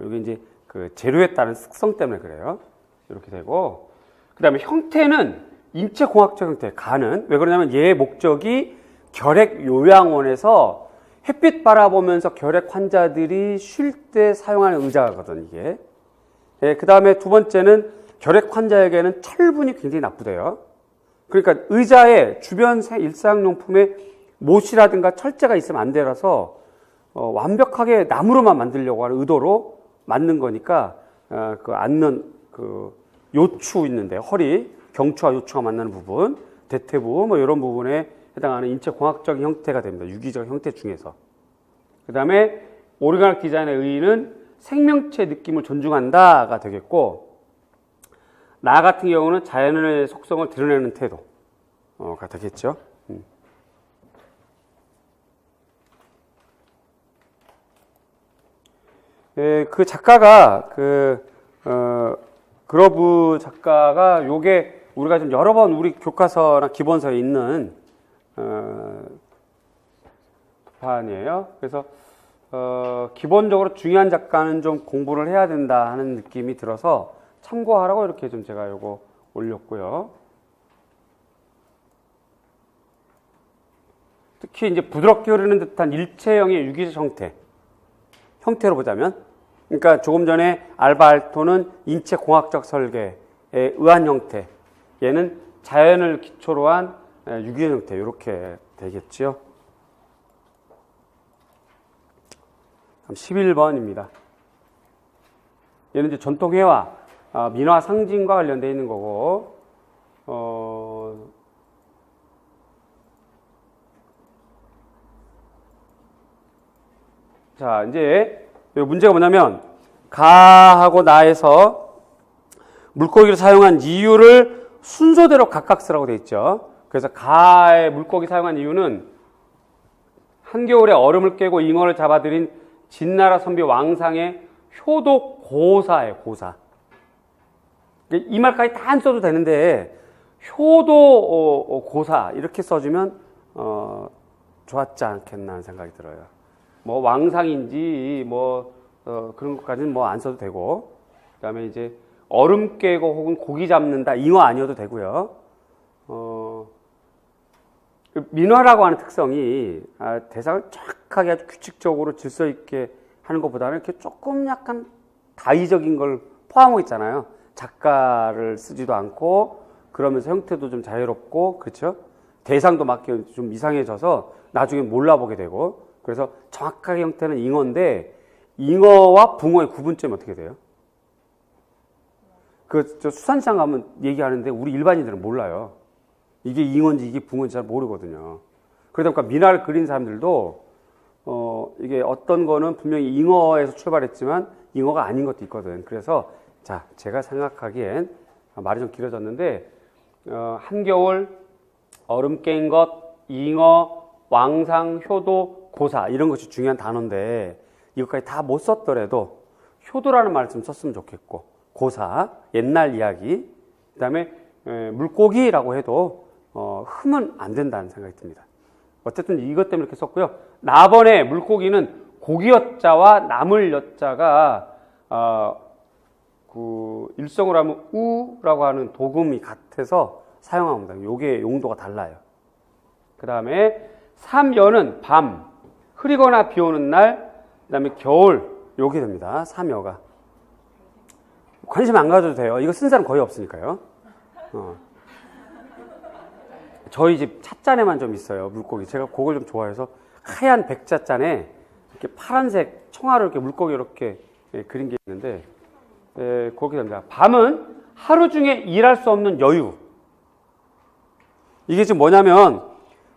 이게 이제 그 재료에 따른 특성 때문에 그래요. 이렇게 되고. 그 다음에 형태는 인체공학적 형태, 가는. 왜 그러냐면 얘의 목적이 결핵요양원에서 햇빛 바라보면서 결핵 환자들이 쉴 때 사용하는 의자거든, 이게. 예, 그 다음에 두 번째는 결핵 환자에게는 철분이 굉장히 나쁘대요. 그러니까 의자에 주변 일상용품에 못이라든가 철제가 있으면 안 되라서 완벽하게 나무로만 만들려고 하는 의도로 만든 거니까 그 앉는 그 요추 있는데 허리, 경추와 요추가 만나는 부분, 대퇴부 뭐 이런 부분에 해당하는 인체공학적인 형태가 됩니다. 유기적 형태 중에서. 그 다음에 오르가닉 디자인의 의의는 생명체 느낌을 존중한다가 되겠고, 나 같은 경우는 자연의 속성을 드러내는 태도가 되겠죠. 그 작가가 그러브 작가가 요게 우리가 좀 여러 번 우리 교과서나 기본서에 있는 판이에요. 그래서 기본적으로 중요한 작가는 좀 공부를 해야 된다 하는 느낌이 들어서 참고하라고 이렇게 좀 제가 요거 올렸고요. 특히 이제 부드럽게 흐르는 듯한 일체형의 유기적 형태로 보자면, 그러니까 조금 전에 알바-알토는 인체 공학적 설계에 의한 형태, 얘는 자연을 기초로 한 유기적 형태, 이렇게 되겠지요. 11번입니다. 얘는 이제 전통회화, 민화 상징과 관련되어 있는 거고, 자, 이제 문제가 뭐냐면 가하고 나에서 물고기를 사용한 이유를 순서대로 각각 쓰라고 되어 있죠. 그래서 가에 물고기 사용한 이유는 한겨울에 얼음을 깨고 잉어를 잡아들인 진나라 선비 왕상의 효도 고사예요. 고사. 이 말까지 다 안 써도 되는데 효도 고사 이렇게 써주면 좋았지 않겠나 하는 생각이 들어요. 뭐 왕상인지 뭐 그런 것까지는 뭐 안 써도 되고, 그다음에 이제 얼음 깨고 혹은 고기 잡는다, 잉어 아니어도 되고요. 민화라고 하는 특성이 대상을 정확하게 아주 규칙적으로 질서 있게 하는 것보다는 이렇게 조금 약간 다의적인 걸 포함하고 있잖아요. 작가를 쓰지도 않고 그러면서 형태도 좀 자유롭고, 그렇죠? 대상도 맞게 좀 이상해져서 나중에 몰라보게 되고, 그래서 정확하게 형태는 잉어인데 잉어와 붕어의 구분점이 어떻게 돼요? 저 수산시장 가면 얘기하는데 우리 일반인들은 몰라요. 이게 잉어인지 이게 붕어인지 잘 모르거든요. 그러다 보니까 민화를 그린 사람들도 이게 어떤 거는 분명히 잉어에서 출발했지만 잉어가 아닌 것도 있거든. 그래서 자, 제가 생각하기엔 말이 좀 길어졌는데 한겨울, 얼음 깬 것, 잉어, 왕상, 효도, 고사 이런 것이 중요한 단어인데 이것까지 다 못 썼더라도 효도라는 말을 좀 썼으면 좋겠고, 고사, 옛날 이야기, 그 다음에 물고기라고 해도 흠은 안 된다는 생각이 듭니다. 어쨌든 이것 때문에 이렇게 썼고요. 나번에 물고기는 고기여자와 나물 여자가 그 일성으로 하면 우라고 하는 도금이 같아서 사용합니다. 이게 용도가 달라요. 그 다음에 삼여는 밤, 흐리거나 비 오는 날, 그 다음에 겨울, 요게 됩니다. 삼여가. 관심 안 가져도 돼요. 이거 쓴 사람 거의 없으니까요. 저희 집 찻잔에만 좀 있어요, 물고기. 제가 그걸 좀 좋아해서 하얀 백잣잔에 이렇게 파란색 청아로 이렇게 물고기 이렇게 그린 게 있는데, 그렇게 됩니다. 밤은 하루 중에 일할 수 없는 여유. 이게 지금 뭐냐면,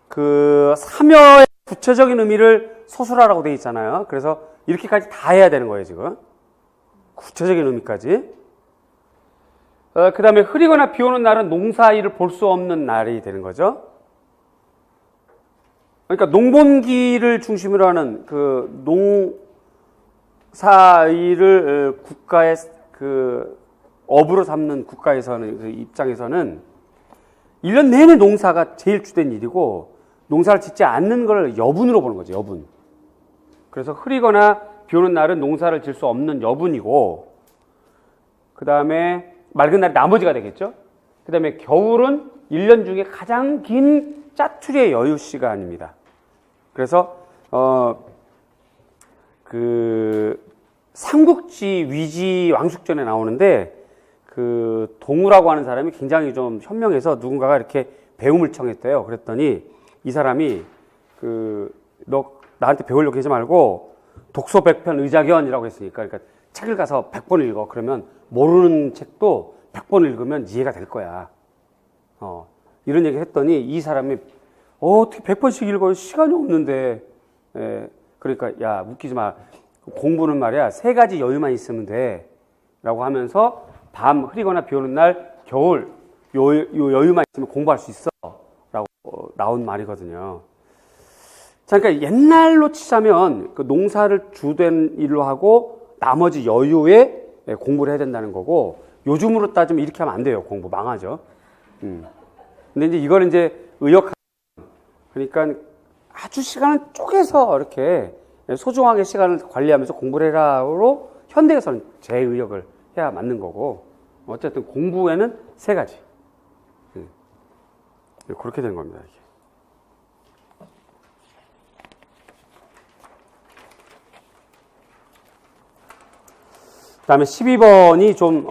그 삼여의 구체적인 의미를 서술하라고 되어 있잖아요. 그래서 이렇게까지 다 해야 되는 거예요, 지금. 구체적인 의미까지. 그 다음에 흐리거나 비 오는 날은 농사일을 볼 수 없는 날이 되는 거죠. 그러니까 농번기를 중심으로 하는 그 농사일을 국가의 그 업으로 삼는 국가에서는, 그 입장에서는 1년 내내 농사가 제일 주된 일이고, 농사를 짓지 않는 걸 여분으로 보는 거죠, 여분. 그래서 흐리거나 비 오는 날은 농사를 질 수 없는 여분이고, 그 다음에 맑은 날이 나머지가 되겠죠. 그 다음에 겨울은 1년 중에 가장 긴 짜투리의 여유 시간입니다. 그래서 그 삼국지 위지 왕숙전에 나오는데, 그 동우라고 하는 사람이 굉장히 좀 현명해서 누군가가 이렇게 배움을 청했대요. 그랬더니 이 사람이 너 나한테 배우려고 하지 말고 독서 100편 의자견이라고 했으니까, 그러니까 책을 가서 100번 읽어. 그러면 모르는 책도 100번 읽으면 이해가 될 거야. 이런 얘기 했더니 이 사람이 어떻게 100번씩 읽어요? 시간이 없는데. 그러니까 야, 웃기지 마. 공부는 말이야 3가지 여유만 있으면 돼. 라고 하면서 밤, 흐리거나 비 오는 날, 겨울 요 여유만 있으면 공부할 수 있어. 라고 나온 말이거든요. 자, 그러니까 옛날로 치자면 그 농사를 주된 일로 하고 나머지 여유에 공부를 해야 된다는 거고, 요즘으로 따지면 이렇게 하면 안 돼요. 공부 망하죠. 근데 이제 이걸 이제 의역, 그러니까 아주 시간을 쪼개서 이렇게 소중하게 시간을 관리하면서 공부를 해라로 현대에서는 재의역을 해야 맞는 거고, 어쨌든 공부에는 세 가지. 그렇게 된 겁니다, 이게. 그 다음에 12번이 좀,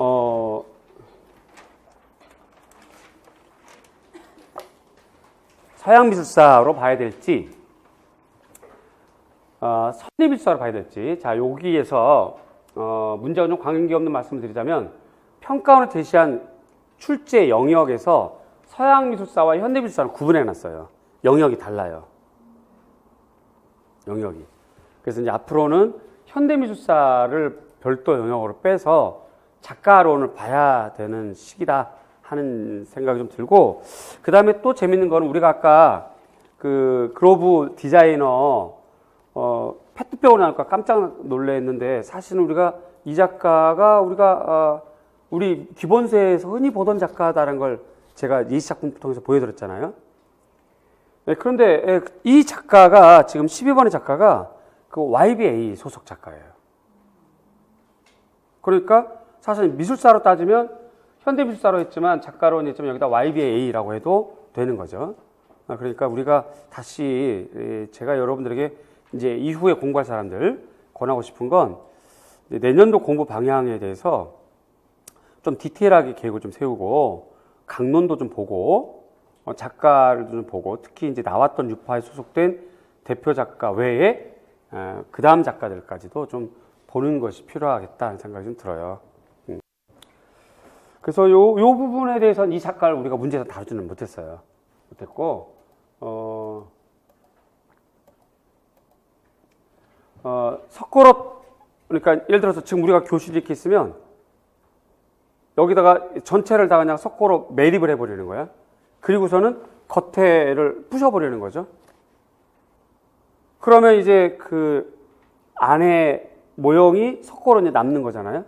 서양미술사로 봐야 될지, 선리미술사로 봐야 될지. 자, 여기에서, 문제가 좀 관계없는 말씀을 드리자면, 평가원을 제시한 출제 영역에서 서양미술사와 현대미술사를 구분해 놨어요. 영역이 달라요. 영역이. 그래서 이제 앞으로는 현대미술사를 별도 영역으로 빼서 작가론을 봐야 되는 시기다 하는 생각이 좀 들고, 그 다음에 또 재밌는 거는 우리가 아까 그 글로브 디자이너 페트병을 나니까 깜짝 놀랐는데, 사실은 우리가 이 작가가 우리 기본세에서 흔히 보던 작가다라는 걸 제가 예시작품 통해서 보여드렸잖아요. 네, 그런데 이 작가가 지금 12번의 작가가 그 YBA 소속 작가예요. 그러니까 사실 미술사로 따지면 현대미술사로 했지만 작가로는 했지만 여기다 YBA라고 해도 되는 거죠. 그러니까 우리가 다시 제가 여러분들에게 이제 이후에 공부할 사람들 권하고 싶은 건 내년도 공부 방향에 대해서 좀 디테일하게 계획을 좀 세우고 강론도 좀 보고 작가를 좀 보고, 특히 이제 나왔던 유파에 소속된 대표 작가 외에 그 다음 작가들까지도 좀 보는 것이 필요하겠다는 생각이 좀 들어요. 그래서 요 부분에 대해서는 이 작가를 우리가 문제에서 다루지는 못했어요. 못했고, 석고롭, 그러니까 예를 들어서 지금 우리가 교실이 이렇게 있으면 여기다가 전체를 다 그냥 석고로 매립을 해버리는 거야. 그리고서는 겉에를 부셔버리는 거죠. 그러면 이제 그 안에 모형이 석고로 이제 남는 거잖아요.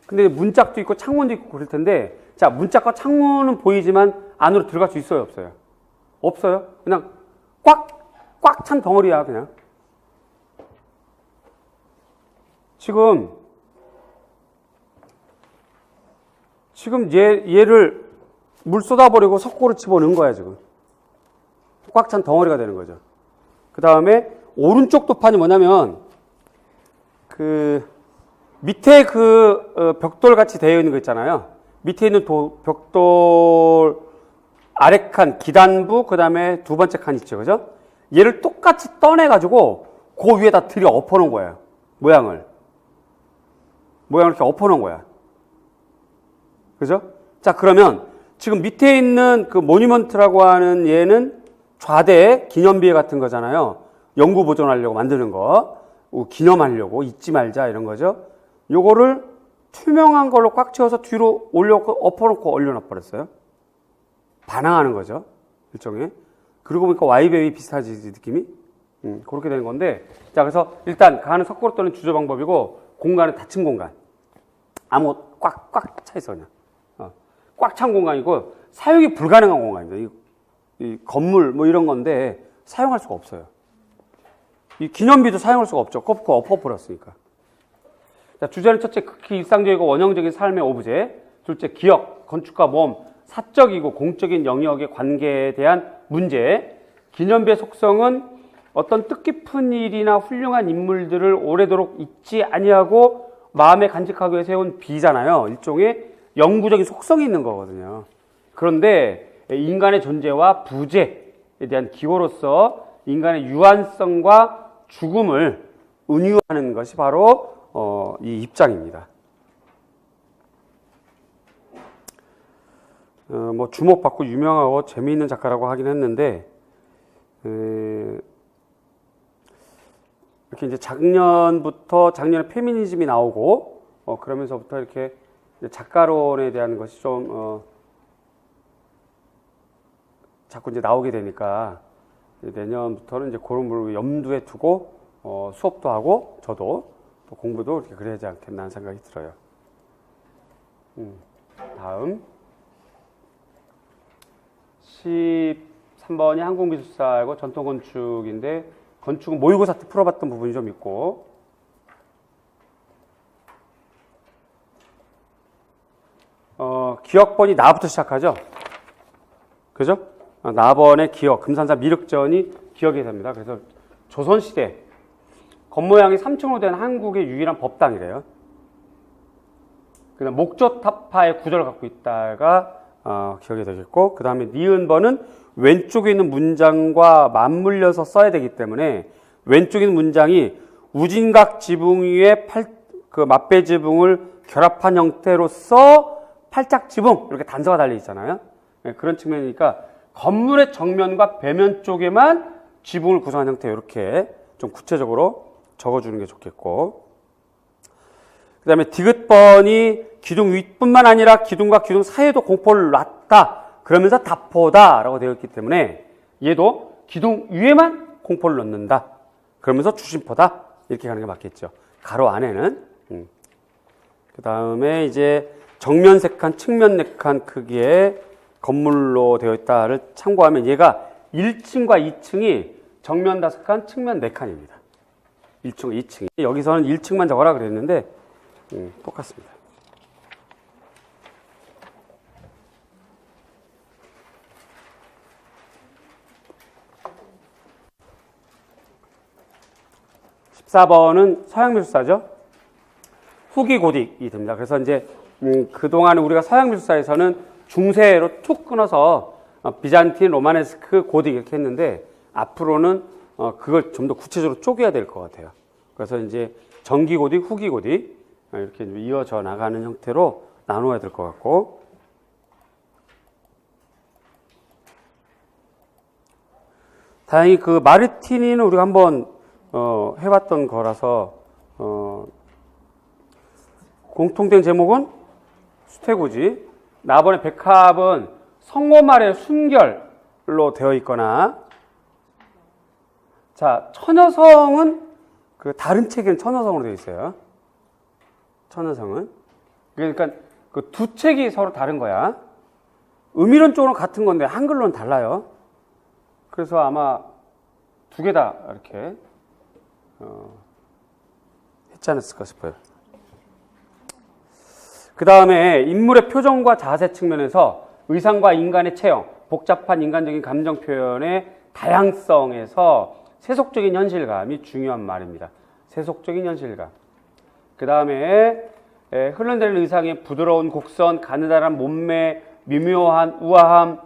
근데 문짝도 있고 창문도 있고 그럴 텐데, 자, 문짝과 창문은 보이지만 안으로 들어갈 수 있어요, 없어요? 없어요. 그냥 꽉 찬 덩어리야, 그냥. 지금 얘를 물 쏟아버리고 석고를 집어넣은 거야, 지금. 꽉 찬 덩어리가 되는 거죠. 그 다음에 오른쪽 도판이 뭐냐면, 밑에 벽돌 같이 되어 있는 거 있잖아요. 밑에 있는 벽돌 아래 칸, 기단부, 그 다음에 두 번째 칸 있죠, 그죠? 얘를 똑같이 떠내가지고 그 위에다 들여 엎어놓은 거예요. 모양을 이렇게 엎어놓은 거야. 그죠? 자, 그러면 지금 밑에 있는 그 모니먼트라고 하는 얘는 좌대 기념비에 같은 거잖아요. 영구 보존하려고 만드는 거. 기념하려고, 잊지 말자 이런 거죠. 요거를 투명한 걸로 꽉 채워서 뒤로 엎어놓고 올려놔 버렸어요. 반항하는 거죠, 일종의. 그러고 보니까 YBA 비슷하지, 느낌이? 그렇게 되는 건데, 자, 그래서 일단 가는 석고로 떠는 주조 방법이고, 공간은 닫힌 공간. 아무 꽉 차 있어, 그냥. 꽉 찬 공간이고, 사용이 불가능한 공간입니다. 이 건물 뭐 이런 건데 사용할 수가 없어요. 이 기념비도 사용할 수가 없죠. 꺾고 엎어버렸으니까. 자, 주제는 첫째, 극히 일상적이고 원형적인 삶의 오브제. 둘째, 기억, 건축과 모험, 사적이고 공적인 영역의 관계에 대한 문제. 기념비의 속성은 어떤 뜻깊은 일이나 훌륭한 인물들을 오래도록 잊지 아니하고 마음에 간직하기 위해 세운 비잖아요. 일종의 영구적인 속성이 있는 거거든요. 그런데 인간의 존재와 부재에 대한 기호로서 인간의 유한성과 죽음을 은유하는 것이 바로 이 입장입니다. 뭐 주목받고 유명하고 재미있는 작가라고 하긴 했는데, 이렇게 이제 작년에 페미니즘이 나오고 그러면서부터 이렇게 작가론에 대한 것이 좀 자꾸 이제 나오게 되니까 내년부터는 이제 그런 걸 염두에 두고 수업도 하고 저도 또 공부도 이렇게 그래야 하지 않겠나 하는 생각이 들어요. 다음. 13번이 항공기술사이고 전통건축인데 건축은 모의고사 때 풀어봤던 부분이 좀 있고 기역번이 나부터 시작하죠. 그죠? 나번의 기역, 금산사 미륵전이 기역이 됩니다. 그래서 조선시대 겉모양이 3층으로 된 한국의 유일한 법당이래요. 그다음 목조탑파의 구조를 갖고 있다가 기억이 되겠고, 그 다음에 니은번은 왼쪽에 있는 문장과 맞물려서 써야 되기 때문에 왼쪽에 있는 문장이 우진각 지붕 위에 맞배 지붕을 결합한 형태로서 팔짝 지붕 이렇게 단서가 달려 있잖아요. 네, 그런 측면이니까 건물의 정면과 배면 쪽에만 지붕을 구성한 형태 이렇게 좀 구체적으로 적어주는 게 좋겠고, 그 다음에 디귿번이 기둥 윗뿐만 아니라 기둥과 기둥 사이에도 공포를 놨다. 그러면서 다포다라고 되어 있기 때문에 얘도 기둥 위에만 공포를 넣는다. 그러면서 주심포다. 이렇게 가는 게 맞겠죠. 가로 안에는. 그 다음에 이제 정면 3칸, 측면 4칸 크기의 건물로 되어 있다를 참고하면 얘가 1층과 2층이 정면 5칸, 측면 4칸입니다. 1층, 2층. 여기서는 1층만 적어라 그랬는데 똑같습니다. (14번은) 서양미술사죠. 후기 고딕이 됩니다. 그래서 이제 그동안 우리가 서양미술사에서는 중세로 툭 끊어서 비잔틴, 로마네스크, 고딕 이렇게 했는데 앞으로는 그걸 좀 더 구체적으로 쪼개야 될 것 같아요. 그래서 이제 전기 고딕, 후기 고딕 이렇게 이어져 나가는 형태로 나누어야 될 것 같고, 다행히 그 마르티니는 우리가 한번 해봤던 거라서 공통된 제목은 수태고지, 나번의 백합은 성호말의 순결로 되어 있거나, 자 천여성은 그 다른 책에는 천여성으로 되어 있어요. 천여성은 그러니까 그 두 책이 서로 다른 거야. 의미론적으로는 같은 건데 한글로는 달라요. 그래서 아마 두 개 다 이렇게 했지 않았을까 싶어요. 그 다음에 인물의 표정과 자세 측면에서 의상과 인간의 체형, 복잡한 인간적인 감정 표현의 다양성에서 세속적인 현실감이 중요한 말입니다. 세속적인 현실감. 그 다음에 흘러내리는 의상의 부드러운 곡선, 가느다란 몸매, 미묘한 우아함.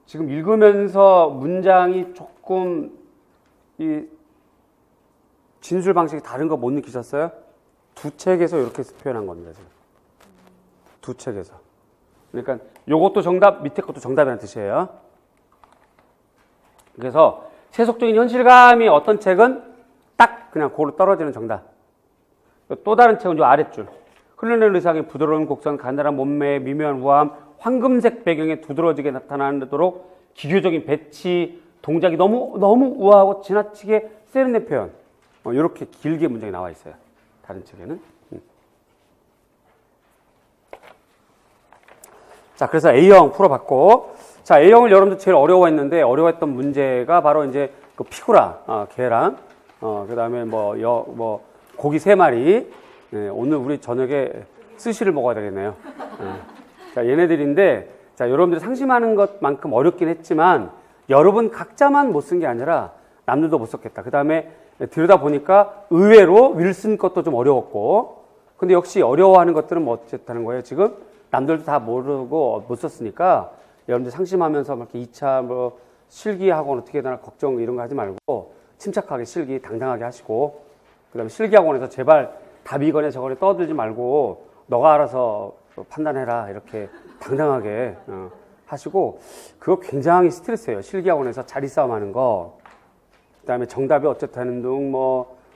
지금 읽으면서 문장이 조금 이 진술 방식이 다른 거 못 느끼셨어요? 두 책에서 이렇게 표현한 겁니다. 지금. 두 책에서. 그러니까 요것도 정답, 밑에 것도 정답이라는 뜻이에요. 그래서 세속적인 현실감이 어떤 책은 딱 그냥 고로 떨어지는 정답. 또 다른 책은 요 아랫줄. 흘러내리는 의상의 부드러운 곡선, 가느다란 몸매의 미묘한 우아함, 황금색 배경에 두드러지게 나타나도록 기교적인 배치, 동작이 너무 우아하고 지나치게 세련된 표현. 이렇게 길게 문장이 나와 있어요. 다른 책에는. 자, 그래서 A형 풀어봤고, 자, A형을 여러분들 제일 어려워했는데, 어려워했던 문제가 바로 이제 그 피구라, 개랑, 그 다음에 고기 3마리. 네, 오늘 우리 저녁에 스시를 먹어야 되겠네요. 자, 얘네들인데, 자, 여러분들이 상심하는 것만큼 어렵긴 했지만, 여러분 각자만 못 쓴 게 아니라 남들도 못 썼겠다. 그 다음에 들여다보니까 의외로 윌슨 것도 좀 어려웠고, 근데 역시 어려워하는 것들은 뭐 어쨌다는 거예요, 지금? 남들도 다 모르고 못 썼으니까 여러분들 상심하면서 막 이렇게 2차 실기학원 어떻게 되나 걱정 이런 거 하지 말고 침착하게 실기 당당하게 하시고, 그 다음에 실기학원에서 제발 답이거나 저거에 떠들지 말고 너가 알아서 판단해라 이렇게 당당하게 하시고, 그거 굉장히 스트레스예요. 실기학원에서 자리 싸움 하는 거, 그 다음에 정답이 어쩌다는 등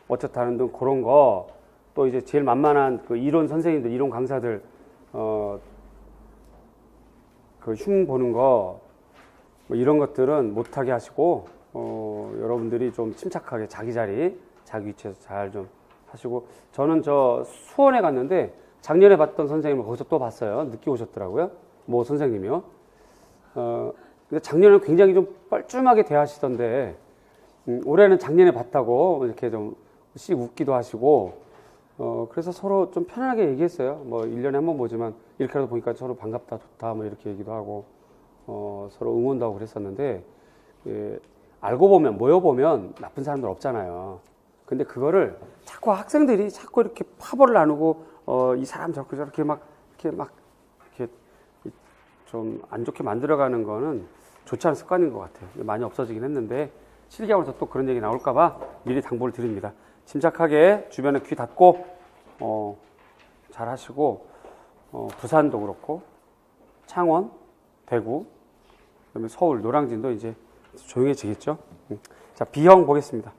어쩌다는 등 그런 거, 또 이제 제일 만만한 그 이론 선생님들, 이론 강사들 그 흉 보는 거, 뭐 이런 것들은 못하게 하시고, 여러분들이 좀 침착하게 자기 자리, 자기 위치에서 잘 좀 하시고, 저는 저 수원에 갔는데 작년에 봤던 선생님을 거기서 또 봤어요. 늦게 오셨더라고요. 뭐 선생님이요. 근데 작년에는 굉장히 좀 뻘쭘하게 대하시던데, 올해는 작년에 봤다고 이렇게 좀 씩 웃기도 하시고, 그래서 서로 좀 편안하게 얘기했어요. 뭐 1년에 한 번 보지만 이렇게라도 보니까 서로 반갑다, 좋다, 뭐 이렇게 얘기도 하고, 서로 응원도 하고 그랬었는데, 예, 알고 보면, 모여보면 나쁜 사람들 없잖아요. 근데 그거를 자꾸 학생들이 자꾸 이렇게 파벌을 나누고, 이 사람 저렇게 막, 이렇게 좀 안 좋게 만들어가는 거는 좋지 않은 습관인 것 같아요. 많이 없어지긴 했는데, 실기하면서 또 그런 얘기 나올까봐 미리 당부를 드립니다. 침착하게 주변에 귀 닫고, 잘 하시고, 부산도 그렇고, 창원, 대구, 그다음에 서울, 노량진도 이제 조용해지겠죠. 자, B형 보겠습니다.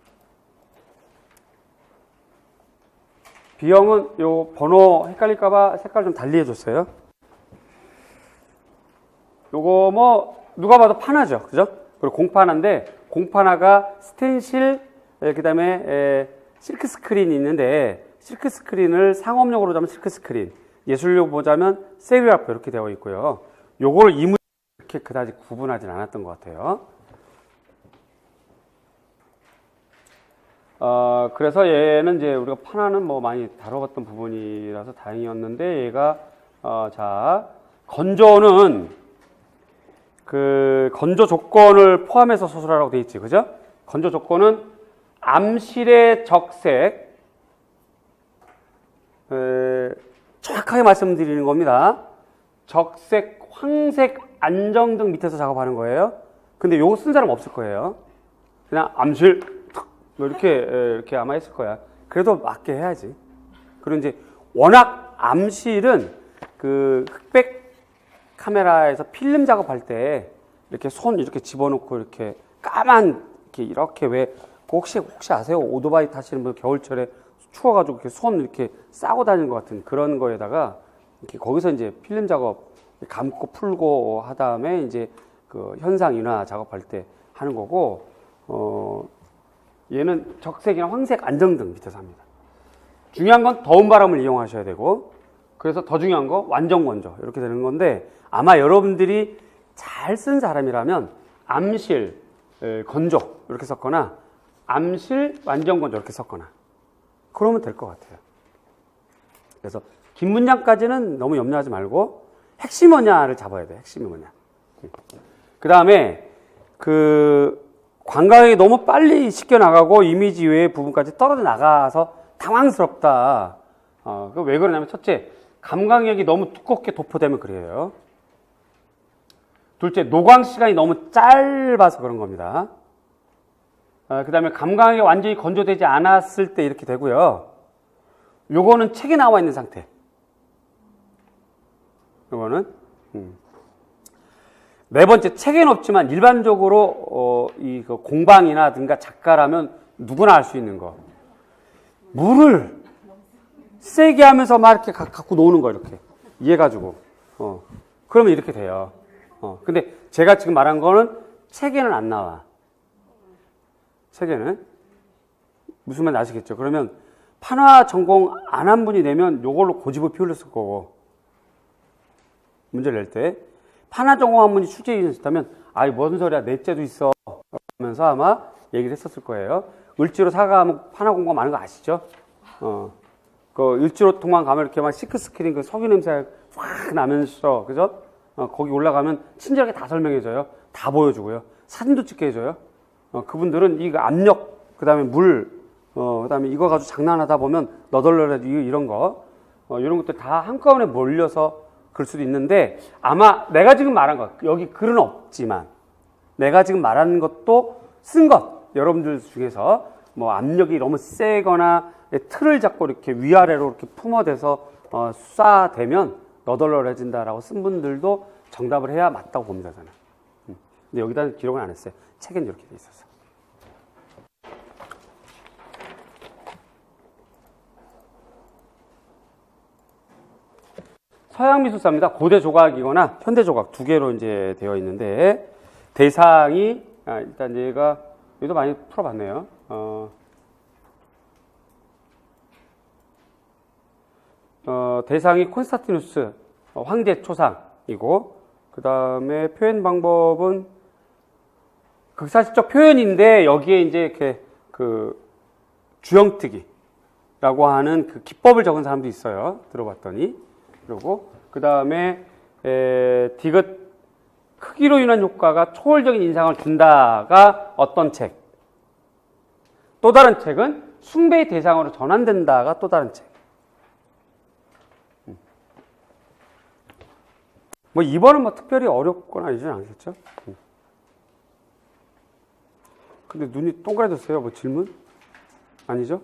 B형은 요 번호 헷갈릴까봐 색깔 좀 달리 해줬어요. 요거 뭐 누가 봐도 파나죠, 그죠? 그리고 공파나인데 공파나가 스텐실, 그다음에 실크 스크린이 있는데 실크 스크린을 상업용으로 보자면 실크 스크린, 예술용 보자면 세리아프 이렇게 되어 있고요. 요걸 이렇게 그다지 구분하진 않았던 것 같아요. 그래서 얘는 이제 우리가 파나는 뭐 많이 다뤄봤던 부분이라서 다행이었는데 얘가 자, 건조는 그 건조 조건을 포함해서 수술하라고 돼 있지, 그죠? 건조 조건은 암실의 적색, 정확하게 말씀드리는 겁니다. 적색, 황색, 안정등 밑에서 작업하는 거예요. 근데 요거 쓴 사람 없을 거예요. 그냥 암실 이렇게 아마 했을 거야. 그래도 맞게 해야지. 그리고 이제 워낙 암실은 그 흑백 카메라에서 필름 작업할 때 이렇게 손 이렇게 집어넣고 이렇게 까만 이렇게 왜 혹시 아세요? 오토바이 타시는 분 겨울철에 추워가지고 이렇게 손 이렇게 싸고 다니는 것 같은 그런 거에다가 이렇게 거기서 이제 필름 작업 감고 풀고 한 다음에 이제 그 현상 인화 작업할 때 하는 거고, 얘는 적색이나 황색 안정등 밑에서 합니다. 중요한 건 더운 바람을 이용하셔야 되고, 그래서 더 중요한 거 완전 건조 이렇게 되는 건데, 아마 여러분들이 잘 쓴 사람이라면 암실 건조 이렇게 썼거나 암실 완전 건조 이렇게 썼거나 그러면 될 것 같아요. 그래서 긴 문장까지는 너무 염려하지 말고 핵심이 뭐냐를 잡아야 돼요. 핵심이 뭐냐. 그 다음에 그 관광이 너무 빨리 씻겨 나가고 이미지 외의 부분까지 떨어져 나가서 당황스럽다. 그 왜 그러냐면 첫째, 감광역이 너무 두껍게 도포되면 그래요. 둘째, 노광 시간이 너무 짧아서 그런 겁니다. 그 다음에 감광역이 완전히 건조되지 않았을 때 이렇게 되고요. 요거는 책에 나와 있는 상태. 요거는 네 번째, 책에는 없지만 일반적으로 이 공방이나든가 작가라면 누구나 알 수 있는 거. 물을 세게 하면서 막 이렇게 갖고 노는 거 이렇게 이해가지고 그러면 이렇게 돼요. 근데 제가 지금 말한 거는 책에는 안 나와. 책에는 무슨 말인지 아시겠죠? 그러면 판화 전공 안 한 분이 내면 요걸로 고집을 피울렸을 거고, 문제를 낼 때 판화 전공한 분이 출제해 주셨다면 아이 뭔 소리야, 넷째도 있어 하면서 아마 얘기를 했었을 거예요. 을지로 사과하면 판화 공부가 많은 거 아시죠? 그 을지로 통만 가면 이렇게 막 시크 스크린 그 석유 냄새 확 나면서, 그죠? 거기 올라가면 친절하게 다 설명해줘요. 다 보여주고요. 사진도 찍게 해줘요. 그분들은 이 압력, 그 다음에 물, 그 다음에 이거 가지고 장난하다 보면 너덜너덜 이런 거, 이런 것들 다 한꺼번에 몰려서 그럴 수도 있는데, 아마 내가 지금 말한 것, 여기 글은 없지만 내가 지금 말하는 것도 쓴 것, 여러분들 중에서 뭐 압력이 너무 세거나 틀을 잡고 이렇게 위아래로 이렇게 품어대서 쏴대면 너덜너덜해진다라고 쓴 분들도 정답을 해야 맞다고 봅니다, 저는. 근데 여기다 기록은 안 했어요. 책엔 이렇게 돼 있어서. 서양 미술사입니다. 고대 조각이거나 현대 조각 두 개로 이제 되어 있는데, 대상이 일단 얘가 여기도 많이 풀어봤네요. 대상이 콘스탄티누스 황제 초상이고, 그 다음에 표현 방법은 극사실적 표현인데 여기에 이제 이렇게 그 주형특이라고 하는 그 기법을 적은 사람도 있어요. 들어봤더니. 그리고 그 다음에 디귿 크기로 인한 효과가 초월적인 인상을 준다가 어떤 책. 또 다른 책은 숭배의 대상으로 전환된다가 또 다른 책. 뭐 2번은 뭐 특별히 어렵거나 아니진 않겠죠? 근데 눈이 동그래졌어요. 뭐 질문? 아니죠?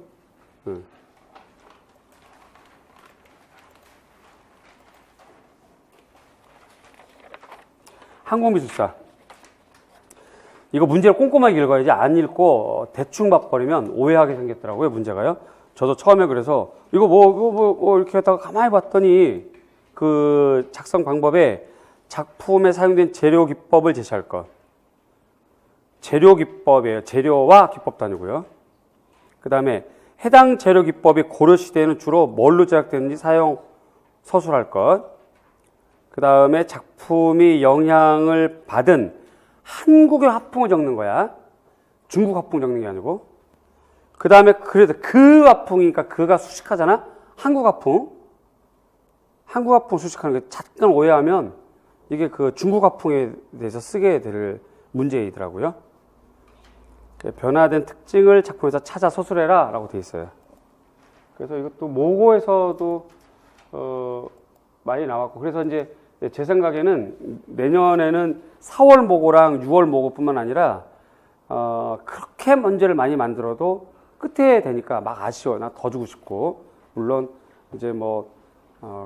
항공미술사. 이거 문제를 꼼꼼하게 읽어야지 안 읽고 대충 봐버리면 오해하게 생겼더라고요, 문제가요. 저도 처음에 그래서 이거 뭐 이렇게 하다가 가만히 봤더니 그 작성 방법에 작품에 사용된 재료 기법을 제시할 것. 재료 기법이에요. 재료와 기법도 아니고요. 그 다음에 해당 재료 기법이 고려시대에는 주로 뭘로 제작되는지 사용 서술할 것. 그 다음에 작품이 영향을 받은 한국의 화풍을 적는 거야. 중국 화풍 적는 게 아니고. 그 다음에 그래도 그 화풍이니까 그가 수식하잖아. 한국 화풍. 한국 화풍 수식하는 게 잠깐 오해하면 이게 그 중국 화풍에 대해서 쓰게 될 문제이더라고요. 변화된 특징을 작품에서 찾아 서술해라 라고 되어 있어요. 그래서 이것도 모고에서도 많이 나왔고, 그래서 이제 제 생각에는 내년에는 4월 모고랑 6월 모고뿐만 아니라 그렇게 문제를 많이 만들어도 끝에 되니까 막 아쉬워. 나 더 주고 싶고. 물론 이제 뭐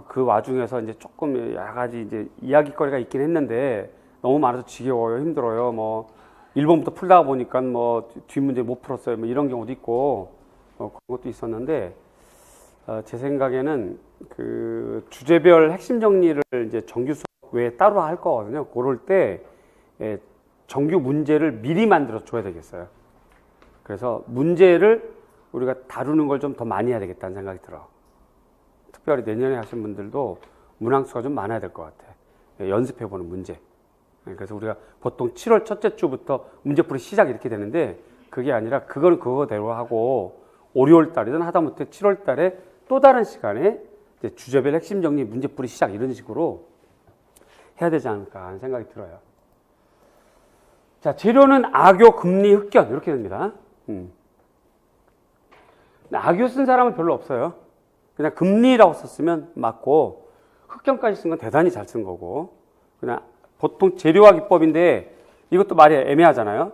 그 와중에서 이제 조금 여러 가지 이제 이야기거리가 있긴 했는데 너무 많아서 지겨워요, 힘들어요. 뭐 1번부터 풀다가 보니까 뭐 뒷문제 못 풀었어요. 뭐 이런 경우도 있고 그런 것도 있었는데 제 생각에는 그 주제별 핵심 정리를 이제 정규 수업 외에 따로 할 거거든요. 그럴 때 정규 문제를 미리 만들어 줘야 되겠어요. 그래서 문제를 우리가 다루는 걸 좀 더 많이 해야 되겠다는 생각이 들어. 특별히 내년에 하신 분들도 문항수가 좀 많아야 될 것 같아. 연습해보는 문제. 그래서 우리가 보통 7월 첫째 주부터 문제풀이 시작 이렇게 되는데 그게 아니라 그거는 그거대로 하고 5, 6월 달이든 하다못해 7월 달에 또 다른 시간에 이제 주제별 핵심 정리 문제풀이 시작 이런 식으로 해야 되지 않을까 하는 생각이 들어요. 자, 재료는 악교, 금리, 흑견 이렇게 됩니다. 악교 쓴 사람은 별로 없어요. 그냥 금리라고 썼으면 맞고 흑견까지 쓴 건 대단히 잘 쓴 거고 그냥 보통 재료와 기법인데 이것도 말이 애매하잖아요.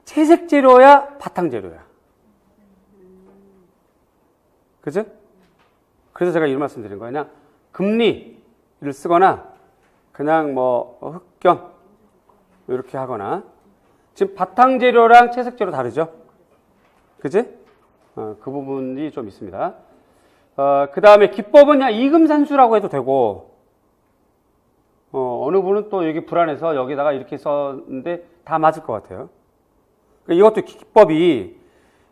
채색 재료야, 바탕 재료야. 그죠? 그래서 제가 이런 말씀 드린 거예요. 그냥 금리를 쓰거나 그냥 뭐 흑견 이렇게 하거나 지금 바탕 재료랑 채색 재료 다르죠? 그지? 그 부분이 좀 있습니다. 그 다음에 기법은 그냥 이금산수라고 해도 되고 어느 분은 또 여기 불안해서 여기다가 이렇게 썼는데 다 맞을 것 같아요. 이것도 기법이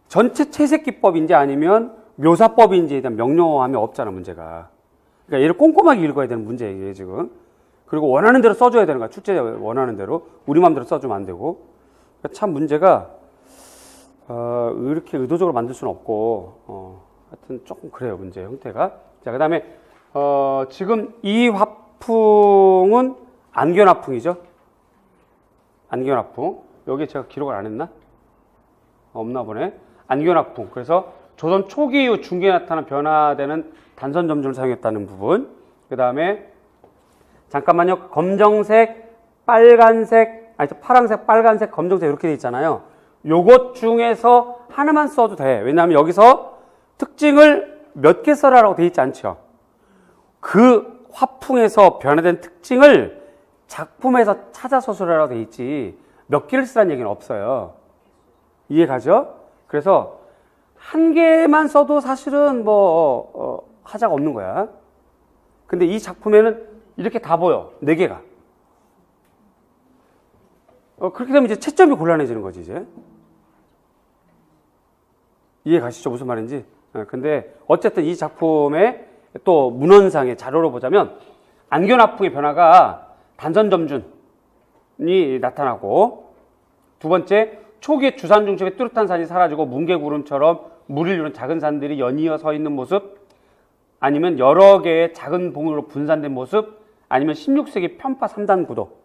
전체 채색 기법인지 아니면 묘사법인지에 대한 명료함이 없잖아, 문제가. 그러니까 얘를 꼼꼼하게 읽어야 되는 문제예요, 지금. 그리고 원하는 대로 써줘야 되는 거야. 출제 원하는 대로. 우리 마음대로 써주면 안 되고. 그러니까 참 문제가 이렇게 의도적으로 만들 수는 없고 하여튼 조금 그래요, 문제 형태가. 자, 그 다음에 지금 이 화풍은 안견화풍이죠. 안견화풍. 여기 제가 기록을 안 했나? 없나 보네. 안견화풍. 그래서 조선 초기 이후 중기에 나타난 변화되는 단선 점준을 사용했다는 부분. 그 다음에 잠깐만요. 검정색, 빨간색, 파란색, 빨간색, 검정색 이렇게 돼 있잖아요. 요것 중에서 하나만 써도 돼. 왜냐하면 여기서 특징을 몇 개 써라라고 돼 있지 않죠. 그 화풍에서 변화된 특징을 작품에서 찾아 서술하라고 돼 있지 몇 개를 쓰라는 얘기는 없어요. 이해 가죠? 그래서 한 개만 써도 사실은 뭐 하자가 없는 거야. 근데 이 작품에는 이렇게 다 보여. 4개가. 그렇게 되면 이제 채점이 곤란해지는 거지, 이제. 이해 가시죠? 무슨 말인지? 근데 어쨌든 이 작품의 또 문헌상의 자료로 보자면 안견화풍의 변화가 단선점준이 나타나고 두 번째, 초기에 주산 중심의 뚜렷한 산이 사라지고 뭉게구름처럼 물을 이룬 작은 산들이 연이어 서 있는 모습, 아니면 여러 개의 작은 봉우리로 분산된 모습, 아니면 16세기 편파 3단 구도.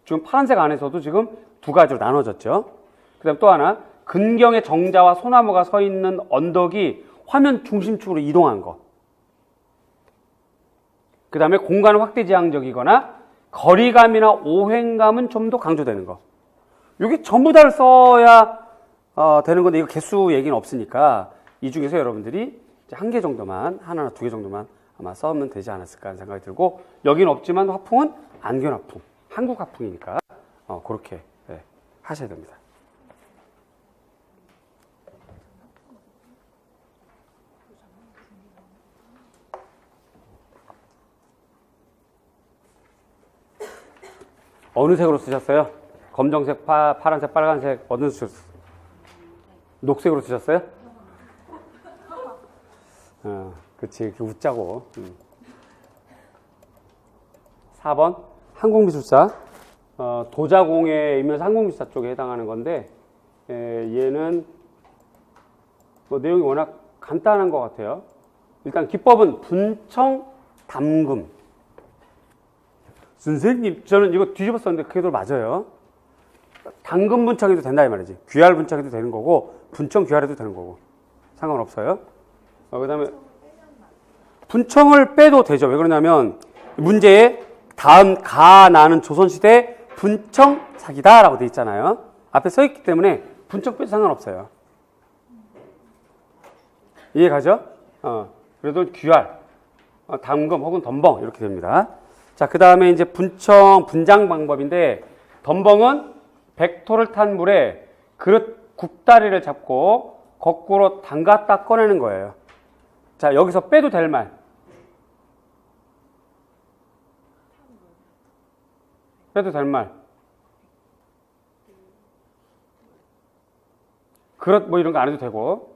지금 파란색 안에서도 지금 두 가지로 나눠졌죠. 그 다음 또 하나, 근경의 정자와 소나무가 서 있는 언덕이 화면 중심축으로 이동한 거. 그 다음에 공간은 확대지향적이거나 거리감이나 오행감은 좀 더 강조되는 거. 이게 전부 다를 써야 되는 건데, 이거 개수 얘기는 없으니까 이 중에서 여러분들이 한 개 정도만, 하나나 두 개 정도만 아마 써면 되지 않았을까 하는 생각이 들고, 여기는 없지만 화풍은 안견 화풍, 한국 화풍이니까 그렇게 하셔야 됩니다. 어느 색으로 쓰셨어요? 검정색, 파란색, 빨간색, 어느 색 쓰셨어요? 녹색으로 쓰셨어요? 그치, 이렇게 웃자고. 4번, 한국미술사. 도자공예이면서 한국미술사 쪽에 해당하는 건데, 얘는 뭐 내용이 워낙 간단한 것 같아요. 일단 기법은 분청, 담금. 선생님, 저는 이거 뒤집어 썼는데 그게 더 맞아요. 당금 분청해도 된다 이 말이지. 귀할 분청해도 되는 거고, 분청 귀할해도 되는 거고, 상관없어요. 그 다음에 분청을 빼도 되죠. 왜 그러냐면 문제에 다음 가 나는 조선시대 분청 사기다 라고 돼 있잖아요. 앞에 써 있기 때문에 분청 빼도 상관없어요. 이해 가죠? 그래도 귀할, 담금 혹은 덤벙 이렇게 됩니다. 자, 그 다음에 이제 분청, 분장 방법인데, 덤벙은 백토를 탄 물에 그릇 굽다리를 잡고 거꾸로 담갔다 꺼내는 거예요. 자, 여기서 빼도 될 말. 빼도 될 말. 그릇 뭐 이런 거 안 해도 되고,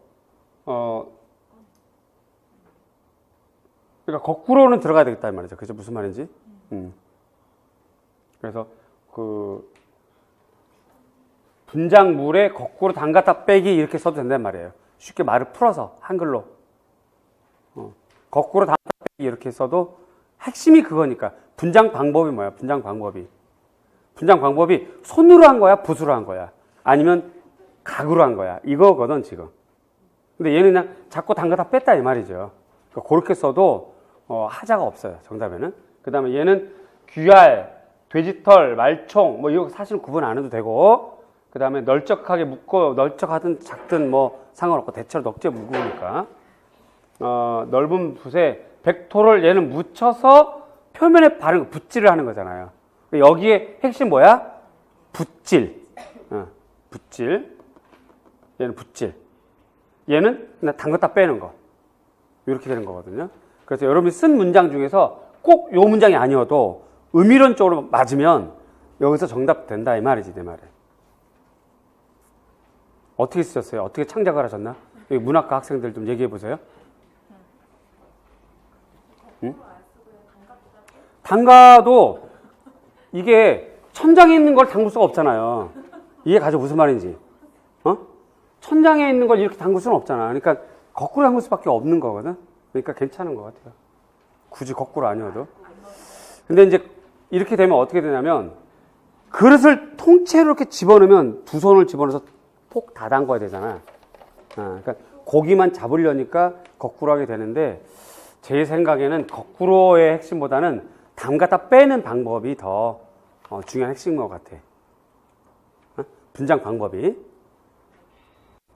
그러니까 거꾸로는 들어가야 되겠다 이 말이죠. 그죠? 무슨 말인지. 그래서 그 분장물에 거꾸로 담갔다 빼기 이렇게 써도 된단 말이에요. 쉽게 말을 풀어서 한글로 거꾸로 담갔다 빼기 이렇게 써도 핵심이 그거니까. 분장 방법이 뭐야? 분장 방법이 손으로 한 거야? 붓으로 한 거야? 아니면 각으로 한 거야? 이거거든 지금. 근데 얘는 그냥 자꾸 담갔다 뺐다 이 말이죠. 그러니까 그렇게 써도 하자가 없어요. 정답에는. 그 다음에 얘는 귀알, 돼지털, 말총 뭐 이거 사실 구분 안 해도 되고, 그 다음에 널쩍하게 묶고 널쩍하든 작든 뭐 상관없고 대체로 넉지에 묵으니까 넓은 붓에 백토를 얘는 묻혀서 표면에 바른 거, 붓질을 하는 거잖아요. 여기에 핵심 뭐야? 붓질. 붓질. 얘는 붓질. 얘는 그냥 담갔다 빼는 거. 이렇게 되는 거거든요. 그래서 여러분이 쓴 문장 중에서 꼭 요 문장이 아니어도 의미론적으로 맞으면 여기서 정답 된다 이 말이지, 내 말에. 어떻게 쓰셨어요? 어떻게 창작을 하셨나? 여기 문학과 학생들 좀 얘기해 보세요. 응? 담가도 이게 천장에 있는 걸 담글 수가 없잖아요. 이해 가죠? 무슨 말인지. 천장에 있는 걸 이렇게 담글 수는 없잖아. 그러니까 거꾸로 담글 수밖에 없는 거거든. 그러니까 괜찮은 것 같아요. 굳이 거꾸로 아니어도. 근데 이제 이렇게 되면 어떻게 되냐면, 그릇을 통째로 이렇게 집어넣으면 두 손을 집어넣어서 폭 다 담궈야 되잖아. 그러니까 고기만 잡으려니까 거꾸로 하게 되는데, 제 생각에는 거꾸로의 핵심보다는 담갔다 빼는 방법이 더 중요한 핵심인 것 같아. 분장 방법이.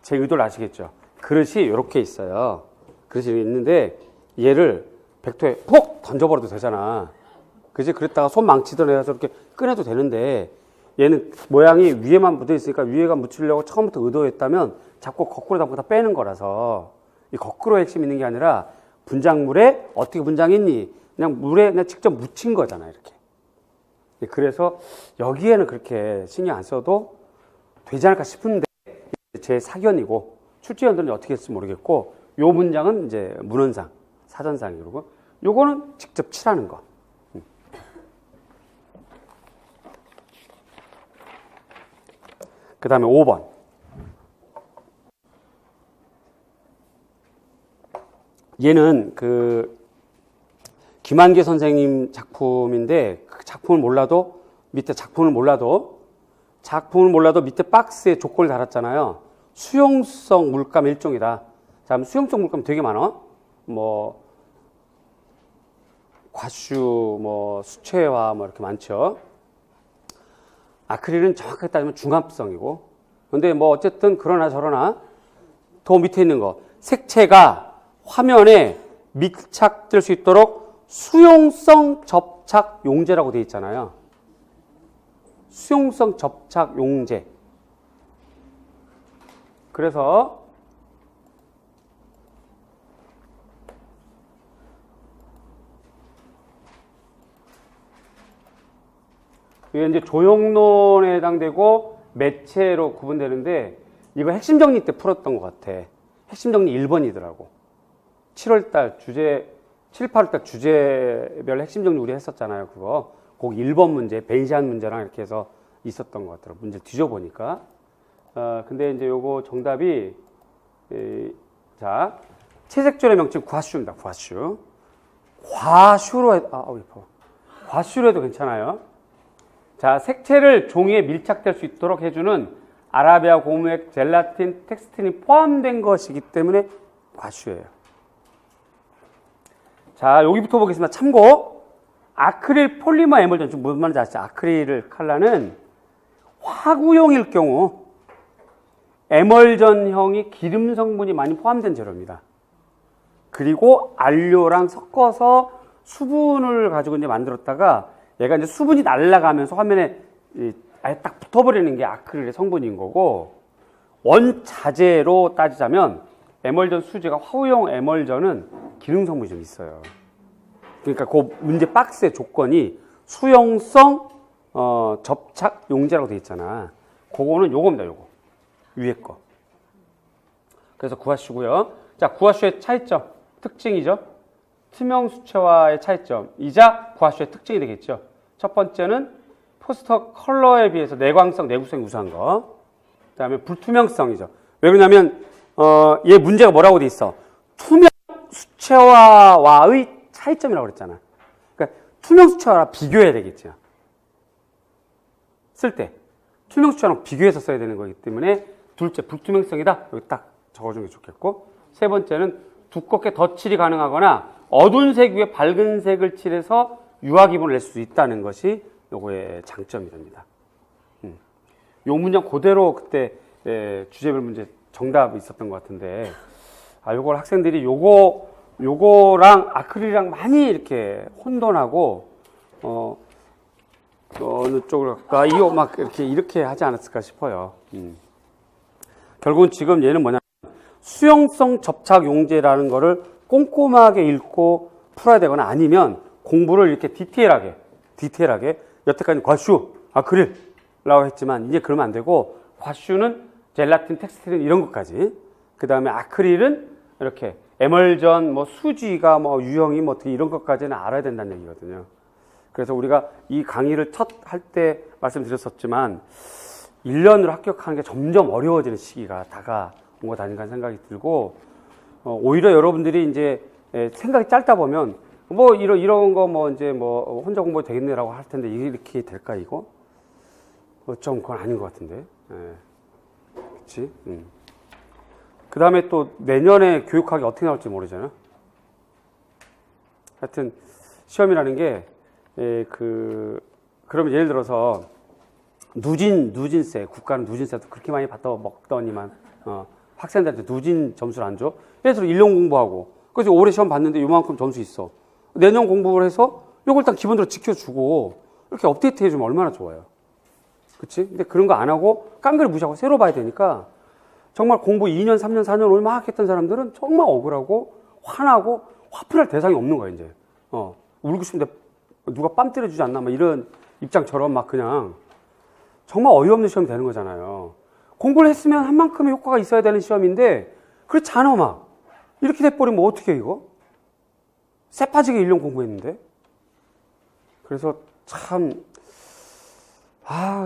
제 의도를 아시겠죠? 그릇이 이렇게 있어요. 그릇이 있는데 얘를 백토에 폭 던져버려도 되잖아. 그지? 그랬다가 손 망치던 해서 이렇게 꺼내도 되는데, 얘는 모양이 위에만 묻어 있으니까 위에가 묻히려고 처음부터 의도했다면 자꾸 거꾸로 담고 빼는 거라서, 이 거꾸로의 핵심이 있는 게 아니라 분장물에 어떻게 분장했니? 그냥 물에 그냥 직접 묻힌 거잖아, 이렇게. 그래서 여기에는 그렇게 신경 안 써도 되지 않을까 싶은데, 제 사견이고 출제위원들은 어떻게 했을지 모르겠고, 요 문장은 이제 문헌상, 사전상 이러고, 요거는 직접 칠하는 거. 그 다음에 5번. 얘는 김한계 선생님 작품인데 그 작품을 몰라도 밑에 밑에 박스에 조건을 달았잖아요. 수용성 물감 일종이다. 자, 그럼 수용성 물감 되게 많아. 뭐 과슈, 뭐 수채화, 뭐 이렇게 많죠. 아크릴은 정확하게 따지면 중합성이고. 근데 뭐 어쨌든 그러나 저러나 더 밑에 있는 거 색채가 화면에 밀착될 수 있도록 수용성 접착 용제라고 되어 있잖아요. 수용성 접착 용제. 그래서 이게 이제 조형론에 해당되고 매체로 구분되는데 이거 핵심 정리 때 풀었던 것 같아. 핵심 정리 1번이더라고. 7월달 주제, 7, 8월달 주제별 핵심 정리 우리 했었잖아요. 그거. 꼭 1번 문제, 벤시안 문제랑 이렇게 해서 있었던 것 같더라고. 문제 뒤져보니까. 근데 이제 요거 정답이, 자, 채색줄의 명칭 과슈입니다. 과슈. 과슈로 예뻐. 과슈로 해도 괜찮아요. 자, 색채를 종이에 밀착될 수 있도록 해주는 아라비아 고무액, 젤라틴, 텍스틴이 포함된 것이기 때문에 과슈예요. 자, 여기부터 보겠습니다. 참고. 아크릴 폴리머 에멀전, 좀 무슨 말인지 아시죠? 아크릴 칼라는 화구용일 경우 에멀전형이 기름 성분이 많이 포함된 재료입니다. 그리고 안료랑 섞어서 수분을 가지고 이제 만들었다가 얘가 이제 수분이 날아가면서 화면에 아예 딱 붙어버리는 게 아크릴의 성분인 거고, 원자재로 따지자면 에멀전 수지가 화우용 에멀전은 기름 성분이 좀 있어요. 그러니까 그 문제 박스의 조건이 수용성 접착 용제라고 돼 있잖아. 그거는 요겁니다. 요거 위에 거. 그래서 구하슈고요. 자, 구하슈의 차이점, 특징이죠. 투명 수채화의 차이점이자 구하슈의 특징이 되겠죠. 첫 번째는 포스터 컬러에 비해서 내광성, 내구성이 우수한 거. 그 다음에 불투명성이죠. 왜 그러냐면 얘 문제가 뭐라고 돼 있어? 투명 수채화와의 차이점이라고 그랬잖아. 그러니까 투명 수채화랑 비교해야 되겠죠. 쓸 때 투명 수채화랑 비교해서 써야 되는 거기 때문에 둘째 불투명성이다. 여기 딱 적어주는 게 좋겠고, 세 번째는 두껍게 덧칠이 가능하거나 어두운 색 위에 밝은 색을 칠해서 유화 기분을 낼 수 있다는 것이 요거의 장점이 됩니다. 요 문장 그대로 그때 주제별 문제 정답이 있었던 것 같은데, 요걸 학생들이 요거랑 아크릴이랑 많이 이렇게 혼돈하고, 어느 쪽으로 갈까? 이거 막 이렇게 하지 않았을까 싶어요. 결국은 지금 얘는 뭐냐? 수용성 접착 용제라는 거를 꼼꼼하게 읽고 풀어야 되거나 아니면 공부를 이렇게 디테일하게 여태까지 과슈, 아크릴라고 했지만 이제 그러면 안 되고, 과슈는 젤라틴, 텍스틸 이런 것까지, 그 다음에 아크릴은 이렇게 에멀전, 뭐 수지가 뭐 유형이 뭐 어떻게 이런 것까지는 알아야 된다는 얘기거든요. 그래서 우리가 이 강의를 첫 할 때 말씀드렸었지만 1년으로 합격하는 게 점점 어려워지는 시기가 다가온 것 아닌가 생각이 들고, 오히려 여러분들이 이제 생각이 짧다 보면 뭐 이런 거 뭐 이제 뭐 혼자 공부 되겠네라고 할 텐데 이렇게 될까 이거? 좀 그건 아닌 것 같은데. 그렇지? 그 다음에 또 내년에 교육학이 어떻게 나올지 모르잖아. 하여튼 시험이라는 게 그러면 예를 들어서 누진세, 국가는 누진세도 그렇게 많이 받아 먹더니만 학생들한테 누진 점수를 안 줘. 예를 들어 1년 공부하고 그래서 올해 시험 봤는데 요만큼 점수 있어. 내년 공부를 해서 요걸 딱 기본적으로 지켜주고 이렇게 업데이트 해주면 얼마나 좋아요. 그치? 근데 그런 거 안 하고 깡그리 무시하고 새로 봐야 되니까 정말 공부 2년, 3년, 4년 막 했던 사람들은 정말 억울하고 화나고 화풀이할 대상이 없는 거야, 이제. 울고 싶은데 누가 뺨 때려주지 않나, 막 이런 입장처럼 막 그냥 정말 어이없는 시험이 되는 거잖아요. 공부를 했으면 한 만큼의 효과가 있어야 되는 시험인데 그렇지 않아, 막. 이렇게 돼버리면 뭐 어떻게 해, 이거? 쇠빠지게 1년 공부했는데. 그래서 참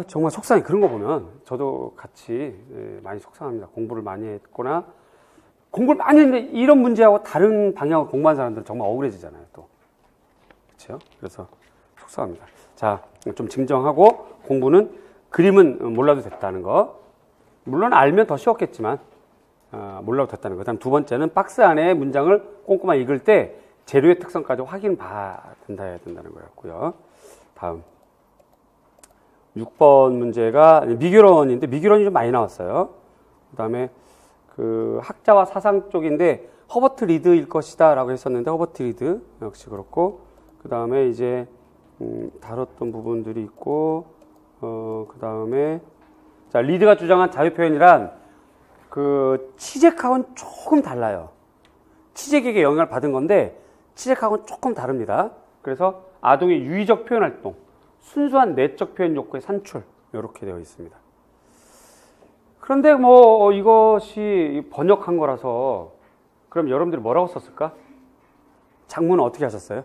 정말 속상해. 그런 거 보면 저도 같이 많이 속상합니다. 공부를 많이 했거나 공부를 많이 했는데 이런 문제하고 다른 방향으로 공부한 사람들은 정말 억울해지잖아요. 또 그렇죠? 그래서 속상합니다. 자, 좀 진정하고 공부는 그림은 몰라도 됐다는 거. 물론 알면 더 쉬웠겠지만 몰라도 됐다는 거. 그다음 두 번째는 박스 안에 문장을 꼼꼼하게 읽을 때 재료의 특성까지 확인 봐야 된다는 거였고요. 다음 6번 문제가 미규론인데 미규론이 좀 많이 나왔어요. 그 다음에 그 학자와 사상 쪽인데 허버트 리드일 것이다 라고 했었는데 허버트 리드 역시 그렇고 그 다음에 이제 다뤘던 부분들이 있고 그 다음에 자 리드가 주장한 자유표현이란 그 치잭하고는 조금 달라요. 치잭에게 영향을 받은 건데 치잭하고는 조금 다릅니다. 그래서 아동의 유의적 표현 활동 순수한 내적 표현 욕구의 산출 이렇게 되어 있습니다. 그런데 뭐 이것이 번역한 거라서 그럼 여러분들이 뭐라고 썼을까? 작문은 어떻게 하셨어요?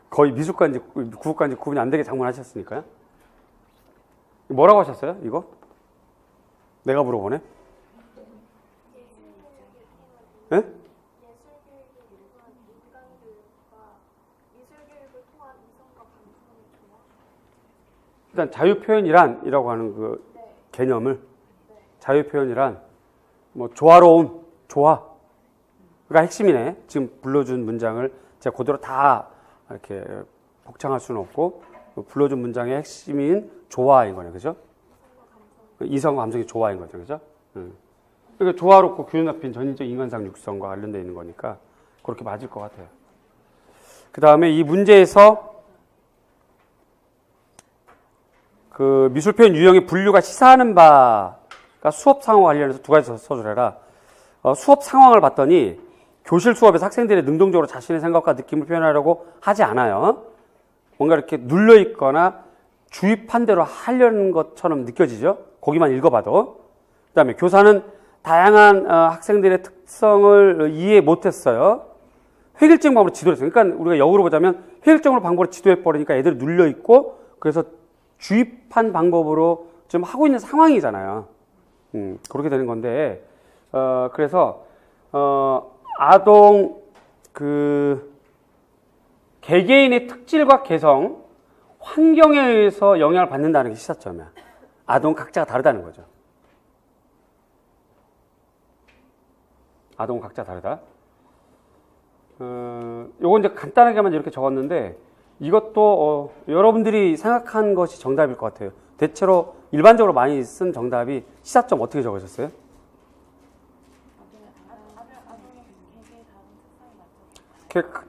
거의 미술관인지 구국관인지 구분이 안 되게 작문하셨으니까요. 뭐라고 하셨어요? 이거? 내가 물어보네. 네? 일단 자유표현이란이라고 하는 그 개념을 자유표현이란 뭐 조화로운 조화가 핵심이네. 지금 불러준 문장을 제가 그대로 다 이렇게 복창할 수는 없고 불러준 문장의 핵심인 조화인 거네, 그죠? 이성과 감성의 조화인 거죠, 그죠? 그러니까 조화롭고 균형 잡힌 전인적 인간상 육성과 관련되어 있는 거니까 그렇게 맞을 것 같아요. 그 다음에 이 문제에서 그 미술표현 유형의 분류가 시사하는 바가 수업 상황과 관련해서 두 가지 써주래라. 수업 상황을 봤더니 교실 수업에서 학생들이 능동적으로 자신의 생각과 느낌을 표현하려고 하지 않아요. 뭔가 이렇게 눌려있거나 주입한 대로 하려는 것처럼 느껴지죠. 거기만 읽어봐도. 그 다음에 교사는 다양한 학생들의 특성을 이해 못했어요. 획일적 방법으로 지도를 했어요. 그러니까 우리가 역으로 보자면 획일적으로 방법으로 지도해버리니까 애들이 눌려있고 그래서 주입한 방법으로 좀 하고 있는 상황이잖아요. 그렇게 되는 건데, 그래서, 아동, 개개인의 특질과 개성, 환경에 의해서 영향을 받는다는 게 시사점이야. 아동 각자가 다르다는 거죠. 아동은 각자 다르다. 요거 이제 간단하게만 이렇게 적었는데, 이것도 여러분들이 생각한 것이 정답일 것 같아요. 대체로 일반적으로 많이 쓴 정답이 시사점 어떻게 적으셨어요?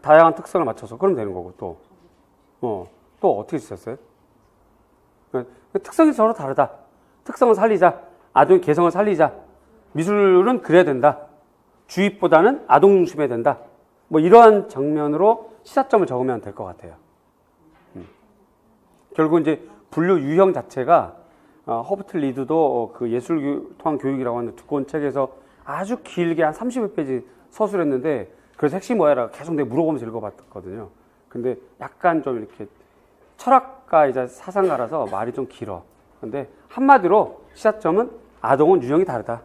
다양한 특성을 맞춰서 그러면 되는 거고 또 어떻게 쓰셨어요? 특성이 서로 다르다. 특성을 살리자. 아동의 개성을 살리자. 미술은 그래야 된다. 주입보다는 아동 중심해야 된다. 뭐 이러한 장면으로 시사점을 적으면 될 것 같아요. 결국 이제 분류 유형 자체가 허버트 리드도 그 예술 통한 교육이라고 하는 두꺼운 책에서 아주 길게 한 30여 서술을 했는데 그래서 핵심 뭐야라 계속 내가 물어보면서 읽어봤거든요. 근데 약간 좀 이렇게 철학가이자 사상가라서 말이 좀 길어. 근데 한마디로 시사점은 아동은 유형이 다르다.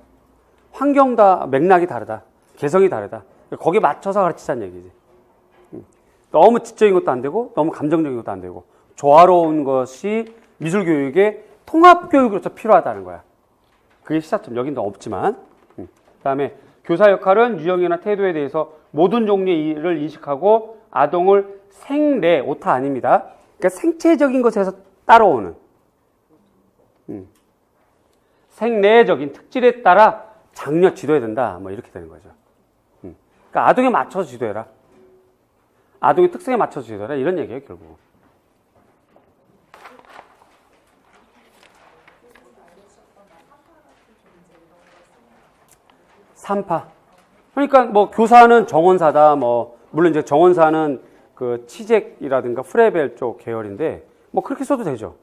환경과 맥락이 다르다. 개성이 다르다. 거기에 맞춰서 가르치자는 얘기지. 너무 지적인 것도 안 되고 너무 감정적인 것도 안 되고 조화로운 것이 미술교육의 통합교육으로서 필요하다는 거야. 그게 시사점. 여긴 더 없지만. 그 다음에 교사 역할은 유형이나 태도에 대해서 모든 종류의 일을 인식하고 아동을 생례, 오타 아닙니다. 그러니까 생체적인 것에서 따라오는 생례적인 특질에 따라 장려 지도해야 된다. 뭐 이렇게 되는 거죠. 그러니까 아동에 맞춰서 지도해라. 아동의 특성에 맞춰서 지도해라. 이런 얘기예요, 결국. 삼파. 그러니까 뭐 교사는 정원사다. 뭐 물론 이제 정원사는 그 치잭이라든가 프레벨 쪽 계열인데 뭐 그렇게 써도 되죠.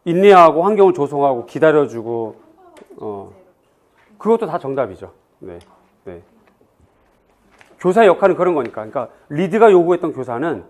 인내하고 환경을 조성하고 기다려주고 그것도 다 정답이죠. 네. 교사의 역할은 그런 거니까. 그러니까 리드가 요구했던 교사는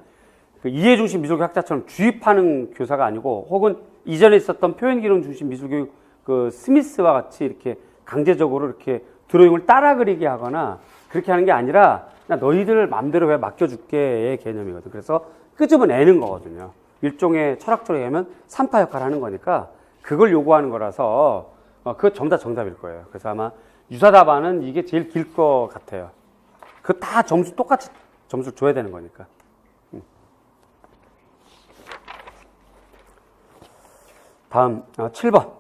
그 이해중심 미술교육학자처럼 주입하는 교사가 아니고, 혹은 이전에 있었던 표현기능 중심 미술교육 그 스미스와 같이 이렇게 강제적으로 이렇게 드로잉을 따라 그리게 하거나 그렇게 하는 게 아니라 그냥 너희들 마음대로 왜 맡겨줄게의 개념이거든. 그래서 끄집어내는 거거든요. 일종의 철학적으로 얘기하면 산파 역할을 하는 거니까 그걸 요구하는 거라서 그거 전부 다 정답일 거예요. 그래서 아마 유사 답안은 이게 제일 길 것 같아요. 그 다 점수 똑같이 점수를 줘야 되는 거니까. 다음 7번.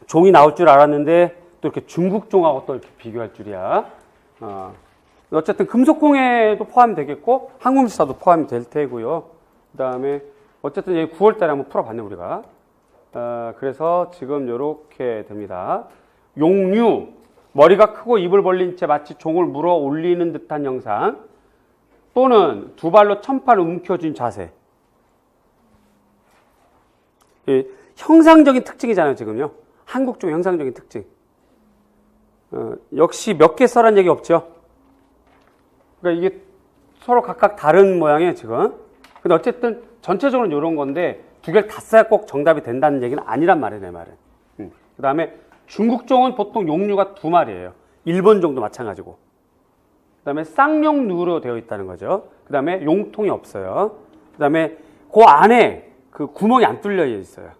종이 나올 줄 알았는데 또 이렇게 중국 종하고 또 이렇게 비교할 줄이야. 어쨌든 금속공예도 포함이 되겠고 항공지사도 포함이 될 테고요. 그 다음에 어쨌든 9월 달에 한번 풀어봤네 우리가. 그래서 지금 요렇게 됩니다. 용류, 머리가 크고 입을 벌린 채 마치 종을 물어 올리는 듯한 형상, 또는 두 발로 천팔을 움켜쥔 자세. 형상적인 특징이잖아요 지금요. 한국종 형상적인 특징. 역시 몇 개 써란 얘기 없죠. 그러니까 이게 서로 각각 다른 모양이에요 지금. 근데 어쨌든 전체적으로는 이런 건데 두 개를 다 써야 꼭 정답이 된다는 얘기는 아니란 말이에요 내 말은. 그 다음에 중국종은 보통 용류가 두 마리예요. 일본종도 마찬가지고. 그 다음에 쌍용류로 되어 있다는 거죠. 그 다음에 용통이 없어요. 그 다음에 그 안에 그 구멍이 안 뚫려 있어요.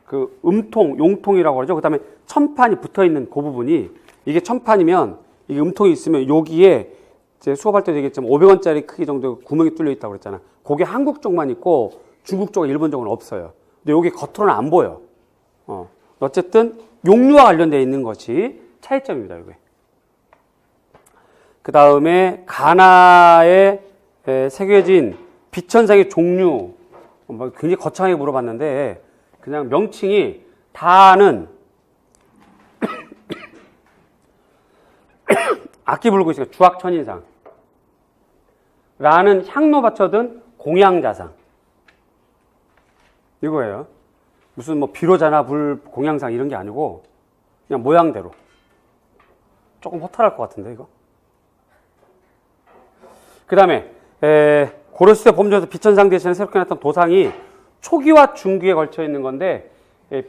그 용통이라고 그러죠. 그 다음에 천판이 붙어 있는 그 부분이, 이게 천판이면 이게 음통이 있으면 여기에 제 수업할 때도 얘기했지만 500원짜리 크기 정도 구멍이 뚫려 있다고 그랬잖아. 그게 한국 쪽만 있고 중국 쪽과 일본 쪽은 없어요. 근데 여기 겉으로는 안 보여. 어쨌든 용류와 관련되어 있는 것이 차이점입니다. 이게. 그 다음에 가나에 새겨진 비천상의 종류, 굉장히 거창하게 물어봤는데 그냥 명칭이 다는 악기 불고 있으니까 주악천인상, 라는 향로 받쳐든 공양자상, 이거예요. 무슨 뭐 비로자나 불 공양상 이런 게 아니고 그냥 모양대로. 조금 허탈할 것 같은데 이거. 그 다음에 고려시대 범죄에서 비천상 대신에 새롭게 나타난 도상이 초기와 중기에 걸쳐 있는 건데,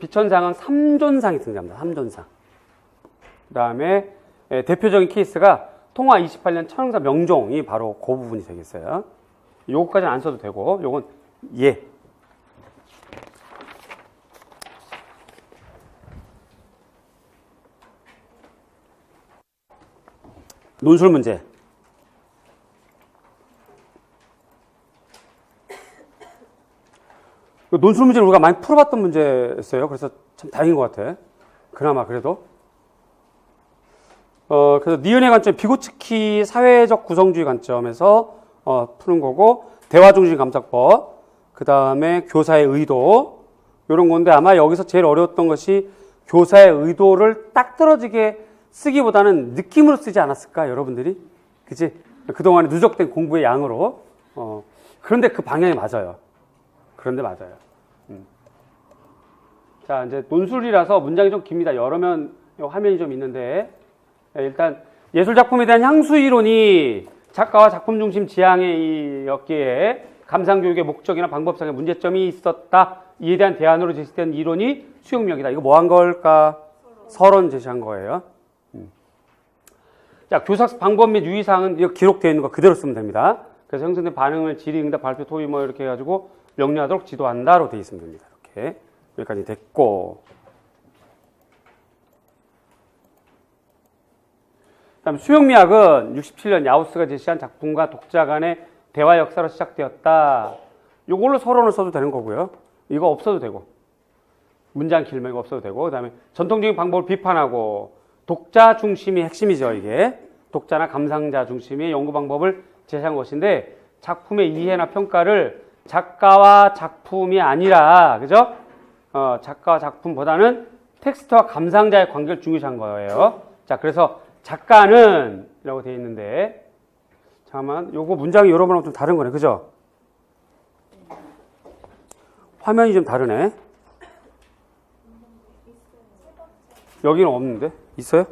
비천상은 삼존상이 등장합니다. 삼존상. 그 다음에 대표적인 케이스가 통화 28년 천황사 명종이 바로 그 부분이 되겠어요. 요거까지는 안 써도 되고, 요건 예. 논술 문제. 논술 문제를 우리가 많이 풀어봤던 문제였어요. 그래서 참 다행인 것 같아. 그나마 그래도. 그래서 니은의 관점, 비고츠키 사회적 구성주의 관점에서 푸는 거고, 대화중심 감사법, 그 다음에 교사의 의도, 이런 건데 아마 여기서 제일 어려웠던 것이 교사의 의도를 딱 떨어지게 쓰기보다는 느낌으로 쓰지 않았을까, 여러분들이? 그치? 그동안에 누적된 공부의 양으로. 그런데 그 방향이 맞아요. 그런데 맞아요. 자, 이제 논술이라서 문장이 좀 깁니다. 여러 면 화면이 좀 있는데, 일단 예술작품에 대한 향수이론이 작가와 작품 중심 지향이었기에 감상교육의 목적이나 방법상의 문제점이 있었다. 이에 대한 대안으로 제시된 이론이 수용력이다. 이거 뭐 한 걸까? 서론 제시한 거예요. 자, 교사 방법 및 유의사항은 이거 기록되어 있는 거 그대로 쓰면 됩니다. 그래서 형성된 반응을 질의, 응답, 발표, 토의 뭐 이렇게 해가지고 명료하도록 지도한다로 되어 있으면 됩니다. 이렇게. 여기까지 됐고. 다음 수용미학은 67년 야우스가 제시한 작품과 독자 간의 대화 역사로 시작되었다. 이걸로 서론을 써도 되는 거고요. 이거 없어도 되고. 문장 길면 이거 없어도 되고. 그 다음에 전통적인 방법을 비판하고, 독자 중심이 핵심이죠, 이게. 독자나 감상자 중심의 연구 방법을 제시한 것인데, 작품의 이해나 평가를 작가와 작품이 아니라, 그죠? 작가와 작품보다는 텍스트와 감상자의 관계를 중요시한 거예요. 자, 그래서 작가는 이라고 되어 있는데, 잠깐만, 요거 문장이 여러 번하고 좀 다른 거네, 그죠? 화면이 좀 다르네. 여기는 없는데? 있어요?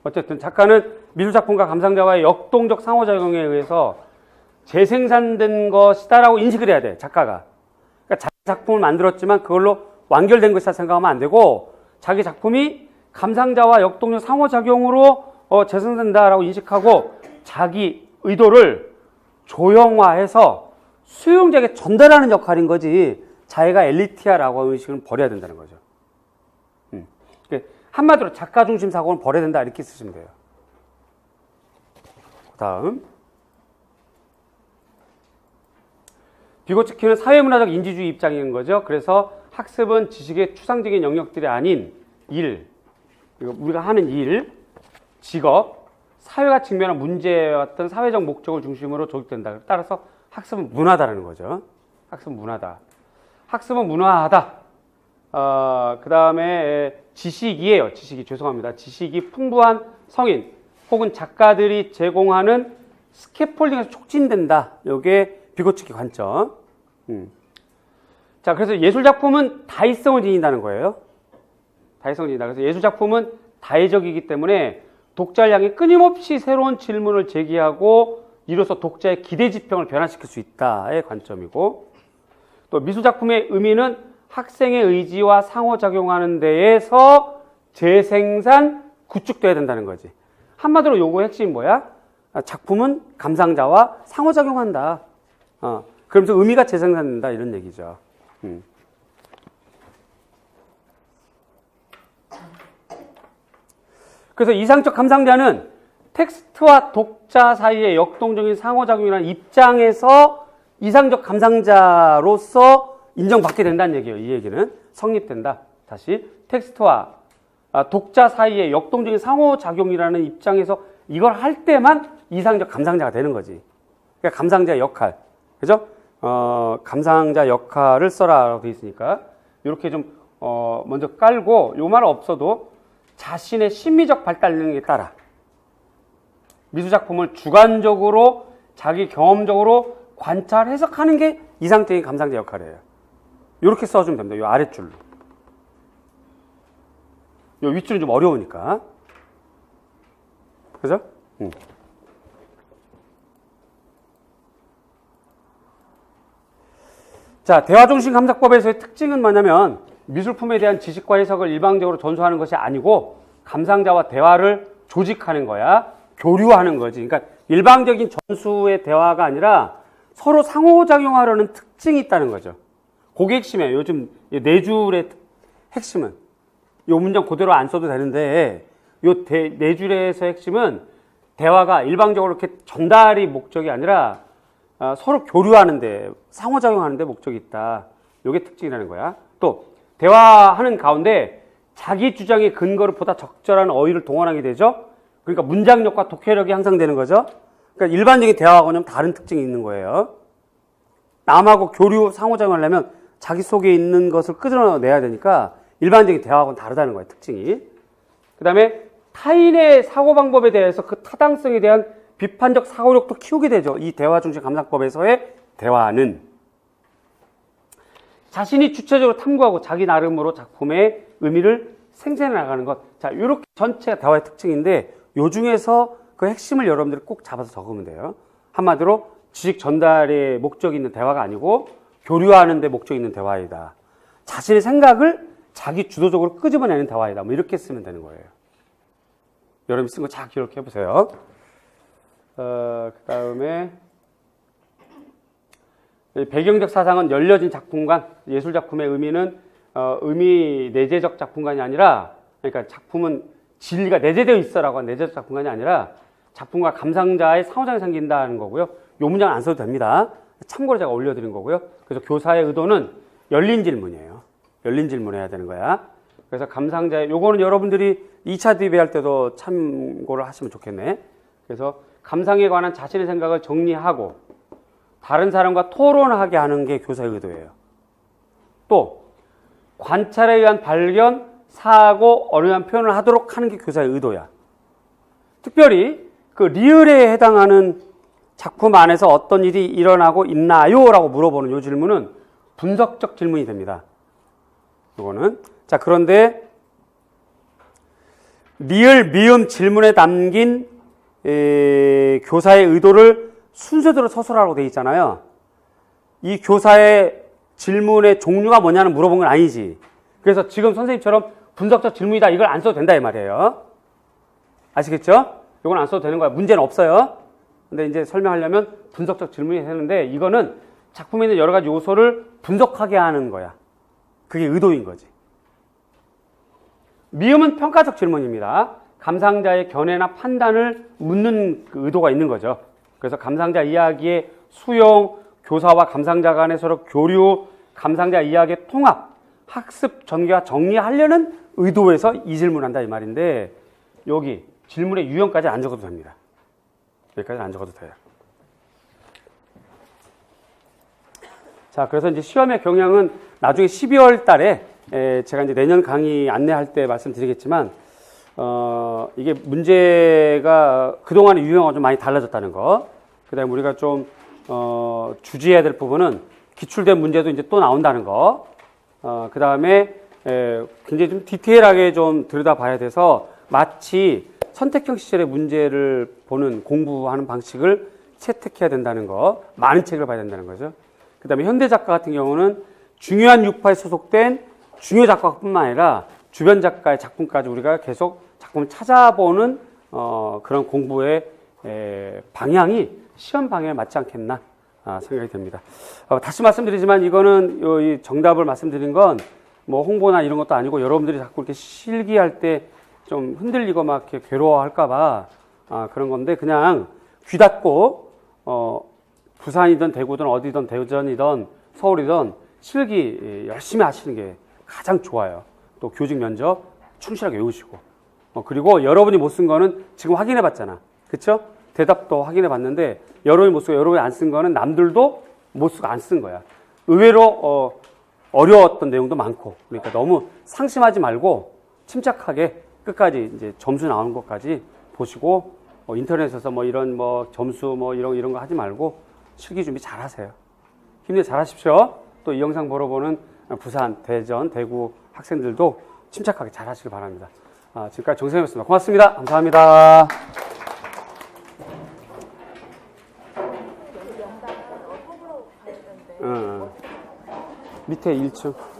어쨌든 작가는 미술작품과 감상자와의 역동적 상호작용에 의해서 재생산된 것이다라고 인식을 해야 돼, 작가가. 그러니까 자기 작품을 만들었지만 그걸로 완결된 것이라 생각하면 안 되고, 자기 작품이 감상자와 역동적 상호작용으로 재생된다라고 인식하고, 자기 의도를 조형화해서 수용자에게 전달하는 역할인 거지, 자기가 엘리트야라고 하는 의식은 버려야 된다는 거죠. 한마디로 작가 중심 사고는 버려야 된다, 이렇게 쓰시면 돼요. 그 다음, 비고츠키는 사회문화적 인지주의 입장인 거죠. 그래서 학습은 지식의 추상적인 영역들이 아닌 일, 우리가 하는 일, 직업, 사회가 직면한 문제와 어떤 사회적 목적을 중심으로 조직된다. 따라서 학습은 문화다라는 거죠. 학습은 문화다. 학습은 문화하다. 그 다음에 지식이에요. 지식이, 죄송합니다. 지식이 풍부한 성인 혹은 작가들이 제공하는 스캐폴딩에서 촉진된다. 이게 비고츠키 관점. 자, 그래서 예술작품은 다의성을 지닌다는 거예요. 다의성을 지닌다. 그래서 예술작품은 다의적이기 때문에 독자를 향해 끊임없이 새로운 질문을 제기하고 이로써 독자의 기대 지평을 변화시킬 수 있다의 관점이고, 또 미술작품의 의미는 학생의 의지와 상호작용하는 데에서 재생산, 구축돼야 된다는 거지. 한마디로 요거의 핵심이 뭐야? 작품은 감상자와 상호작용한다. 그러면서 의미가 재생산된다, 이런 얘기죠. 그래서 이상적 감상자는 텍스트와 독자 사이의 역동적인 상호작용이라는 입장에서 이상적 감상자로서 인정받게 된다는 얘기예요. 이 얘기는 성립된다. 다시, 텍스트와 독자 사이의 역동적인 상호작용이라는 입장에서 이걸 할 때만 이상적 감상자가 되는 거지. 그러니까 감상자의 역할, 그죠? 감상자 역할을 써라라고 되어 있으니까 이렇게 좀 먼저 깔고, 요 말 없어도 자신의 심미적 발달 능력에 따라 미술작품을 주관적으로 자기 경험적으로 관찰, 해석하는 게 이상적인 감상자 역할이에요. 이렇게 써주면 됩니다. 이 아랫줄로. 이 윗줄은 좀 어려우니까. 그죠? 자, 대화중심 감상법에서의 특징은 뭐냐면 미술품에 대한 지식과 해석을 일방적으로 전수하는 것이 아니고 감상자와 대화를 조직하는 거야. 교류하는 거지. 그러니까 일방적인 전수의 대화가 아니라 서로 상호작용하려는 특징이 있다는 거죠. 그게 핵심이에요. 요즘 네 줄의 핵심은. 이 문장 그대로 안 써도 되는데 이 네 줄에서 핵심은 대화가 일방적으로 이렇게 전달이 목적이 아니라 서로 교류하는데, 상호작용하는데 목적이 있다. 이게 특징이라는 거야. 또 대화하는 가운데 자기 주장의 근거를 보다 적절한 어휘를 동원하게 되죠. 그러니까 문장력과 독해력이 향상되는 거죠. 그러니까 일반적인 대화하고는 다른 특징이 있는 거예요. 남하고 교류, 상호작용을 하려면 자기 속에 있는 것을 끄집어내야 되니까 일반적인 대화하고는 다르다는 거예요, 특징이. 그 다음에 타인의 사고방법에 대해서 그 타당성에 대한 비판적 사고력도 키우게 되죠. 이 대화중심 감상법에서의 대화는. 자신이 주체적으로 탐구하고 자기 나름으로 작품의 의미를 생산해 나가는 것. 자, 이렇게 전체가 대화의 특징인데 요 중에서 그 핵심을 여러분들이 꼭 잡아서 적으면 돼요. 한마디로 지식 전달의 목적이 있는 대화가 아니고 교류하는 데 목적이 있는 대화이다. 자신의 생각을 자기 주도적으로 끄집어내는 대화이다. 뭐 이렇게 쓰면 되는 거예요. 여러분이 쓴 거 잘 기록해 보세요. 그 다음에 배경적 사상은 열려진 작품관, 예술작품의 의미는 의미 내재적 작품관이 아니라, 그러니까 작품은 진리가 내재되어 있어라고 한 내재적 작품관이 아니라 작품과 감상자의 상호작용이 생긴다는 거고요. 요 문장은 안 써도 됩니다. 참고로 제가 올려드린 거고요. 그래서 교사의 의도는 열린 질문이에요. 열린 질문해야 되는 거야. 그래서 감상자의, 요거는 여러분들이 2차 디베할 때도 참고를 하시면 좋겠네. 그래서 감상에 관한 자신의 생각을 정리하고 다른 사람과 토론하게 하는 게 교사의 의도예요. 또 관찰에 의한 발견, 사고, 언어한 표현을 하도록 하는 게 교사의 의도야. 특별히 그 리을에 해당하는 작품 안에서 어떤 일이 일어나고 있나요? 라고 물어보는 이 질문은 분석적 질문이 됩니다. 이거는. 자, 그런데 리을, 미음 질문에 담긴 교사의 의도를 순서대로 서술하라고 돼 있잖아요. 이 교사의 질문의 종류가 뭐냐는 물어본 건 아니지. 그래서 지금 선생님처럼 분석적 질문이다 이걸 안 써도 된다 이 말이에요. 아시겠죠? 이건 안 써도 되는 거야. 문제는 없어요. 근데 이제 설명하려면 분석적 질문이 되는데 이거는 작품에 있는 여러 가지 요소를 분석하게 하는 거야. 그게 의도인 거지. 미음은 평가적 질문입니다. 감상자의 견해나 판단을 묻는 그 의도가 있는 거죠. 그래서 감상자 이야기의 수용, 교사와 감상자 간의 서로 교류, 감상자 이야기의 통합, 학습 전개와 정리하려는 의도에서 이 질문한다 이 말인데 여기 질문의 유형까지 안 적어도 됩니다. 여기까지 안 적어도 돼요. 자, 그래서 이제 시험의 경향은 나중에 12월 달에 제가 이제 내년 강의 안내할 때 말씀드리겠지만 이게 문제가 그동안의 유형과 좀 많이 달라졌다는 거. 그 다음에 우리가 좀 주지해야 될 부분은 기출된 문제도 이제 또 나온다는 거. 그 다음에 굉장히 좀 디테일하게 좀 들여다봐야 돼서 마치 선택형 시절의 문제를 보는 공부하는 방식을 채택해야 된다는 거. 많은 책을 봐야 된다는 거죠. 그 다음에 현대 작가 같은 경우는 중요한 유파에 소속된 중요 작가뿐만 아니라 주변 작가의 작품까지 우리가 계속 작품을 찾아보는 그런 공부의 방향이 시험 방향에 맞지 않겠나 생각이 됩니다. 다시 말씀드리지만 이거는 이 정답을 말씀드린 건 뭐 홍보나 이런 것도 아니고 여러분들이 자꾸 이렇게 실기할 때 좀 흔들리고 막 이렇게 괴로워할까봐 그런 건데 그냥 귀 닫고 부산이든 대구든 어디든 대전이든 서울이든 실기 열심히 하시는 게 가장 좋아요. 또 교직 면접 충실하게 외우시고 그리고 여러분이 못 쓴 거는 지금 확인해 봤잖아. 그쵸? 대답도 확인해 봤는데 여러분이 못 쓰고 여러분이 안 쓴 거는 남들도 못 쓰고 안 쓴 거야. 의외로 어려웠던 내용도 많고 그러니까 너무 상심하지 말고 침착하게 끝까지 이제 점수 나오는 것까지 보시고 인터넷에서 뭐 이런 뭐 점수 뭐 이런 거 하지 말고 실기 준비 잘 하세요. 힘내 잘 하십시오. 또 이 영상 보러 보는 부산, 대전, 대구 학생들도 침착하게 잘 하시길 바랍니다. 지금까지 정선생님이었습니다. 고맙습니다. 감사합니다. 밑에 1층.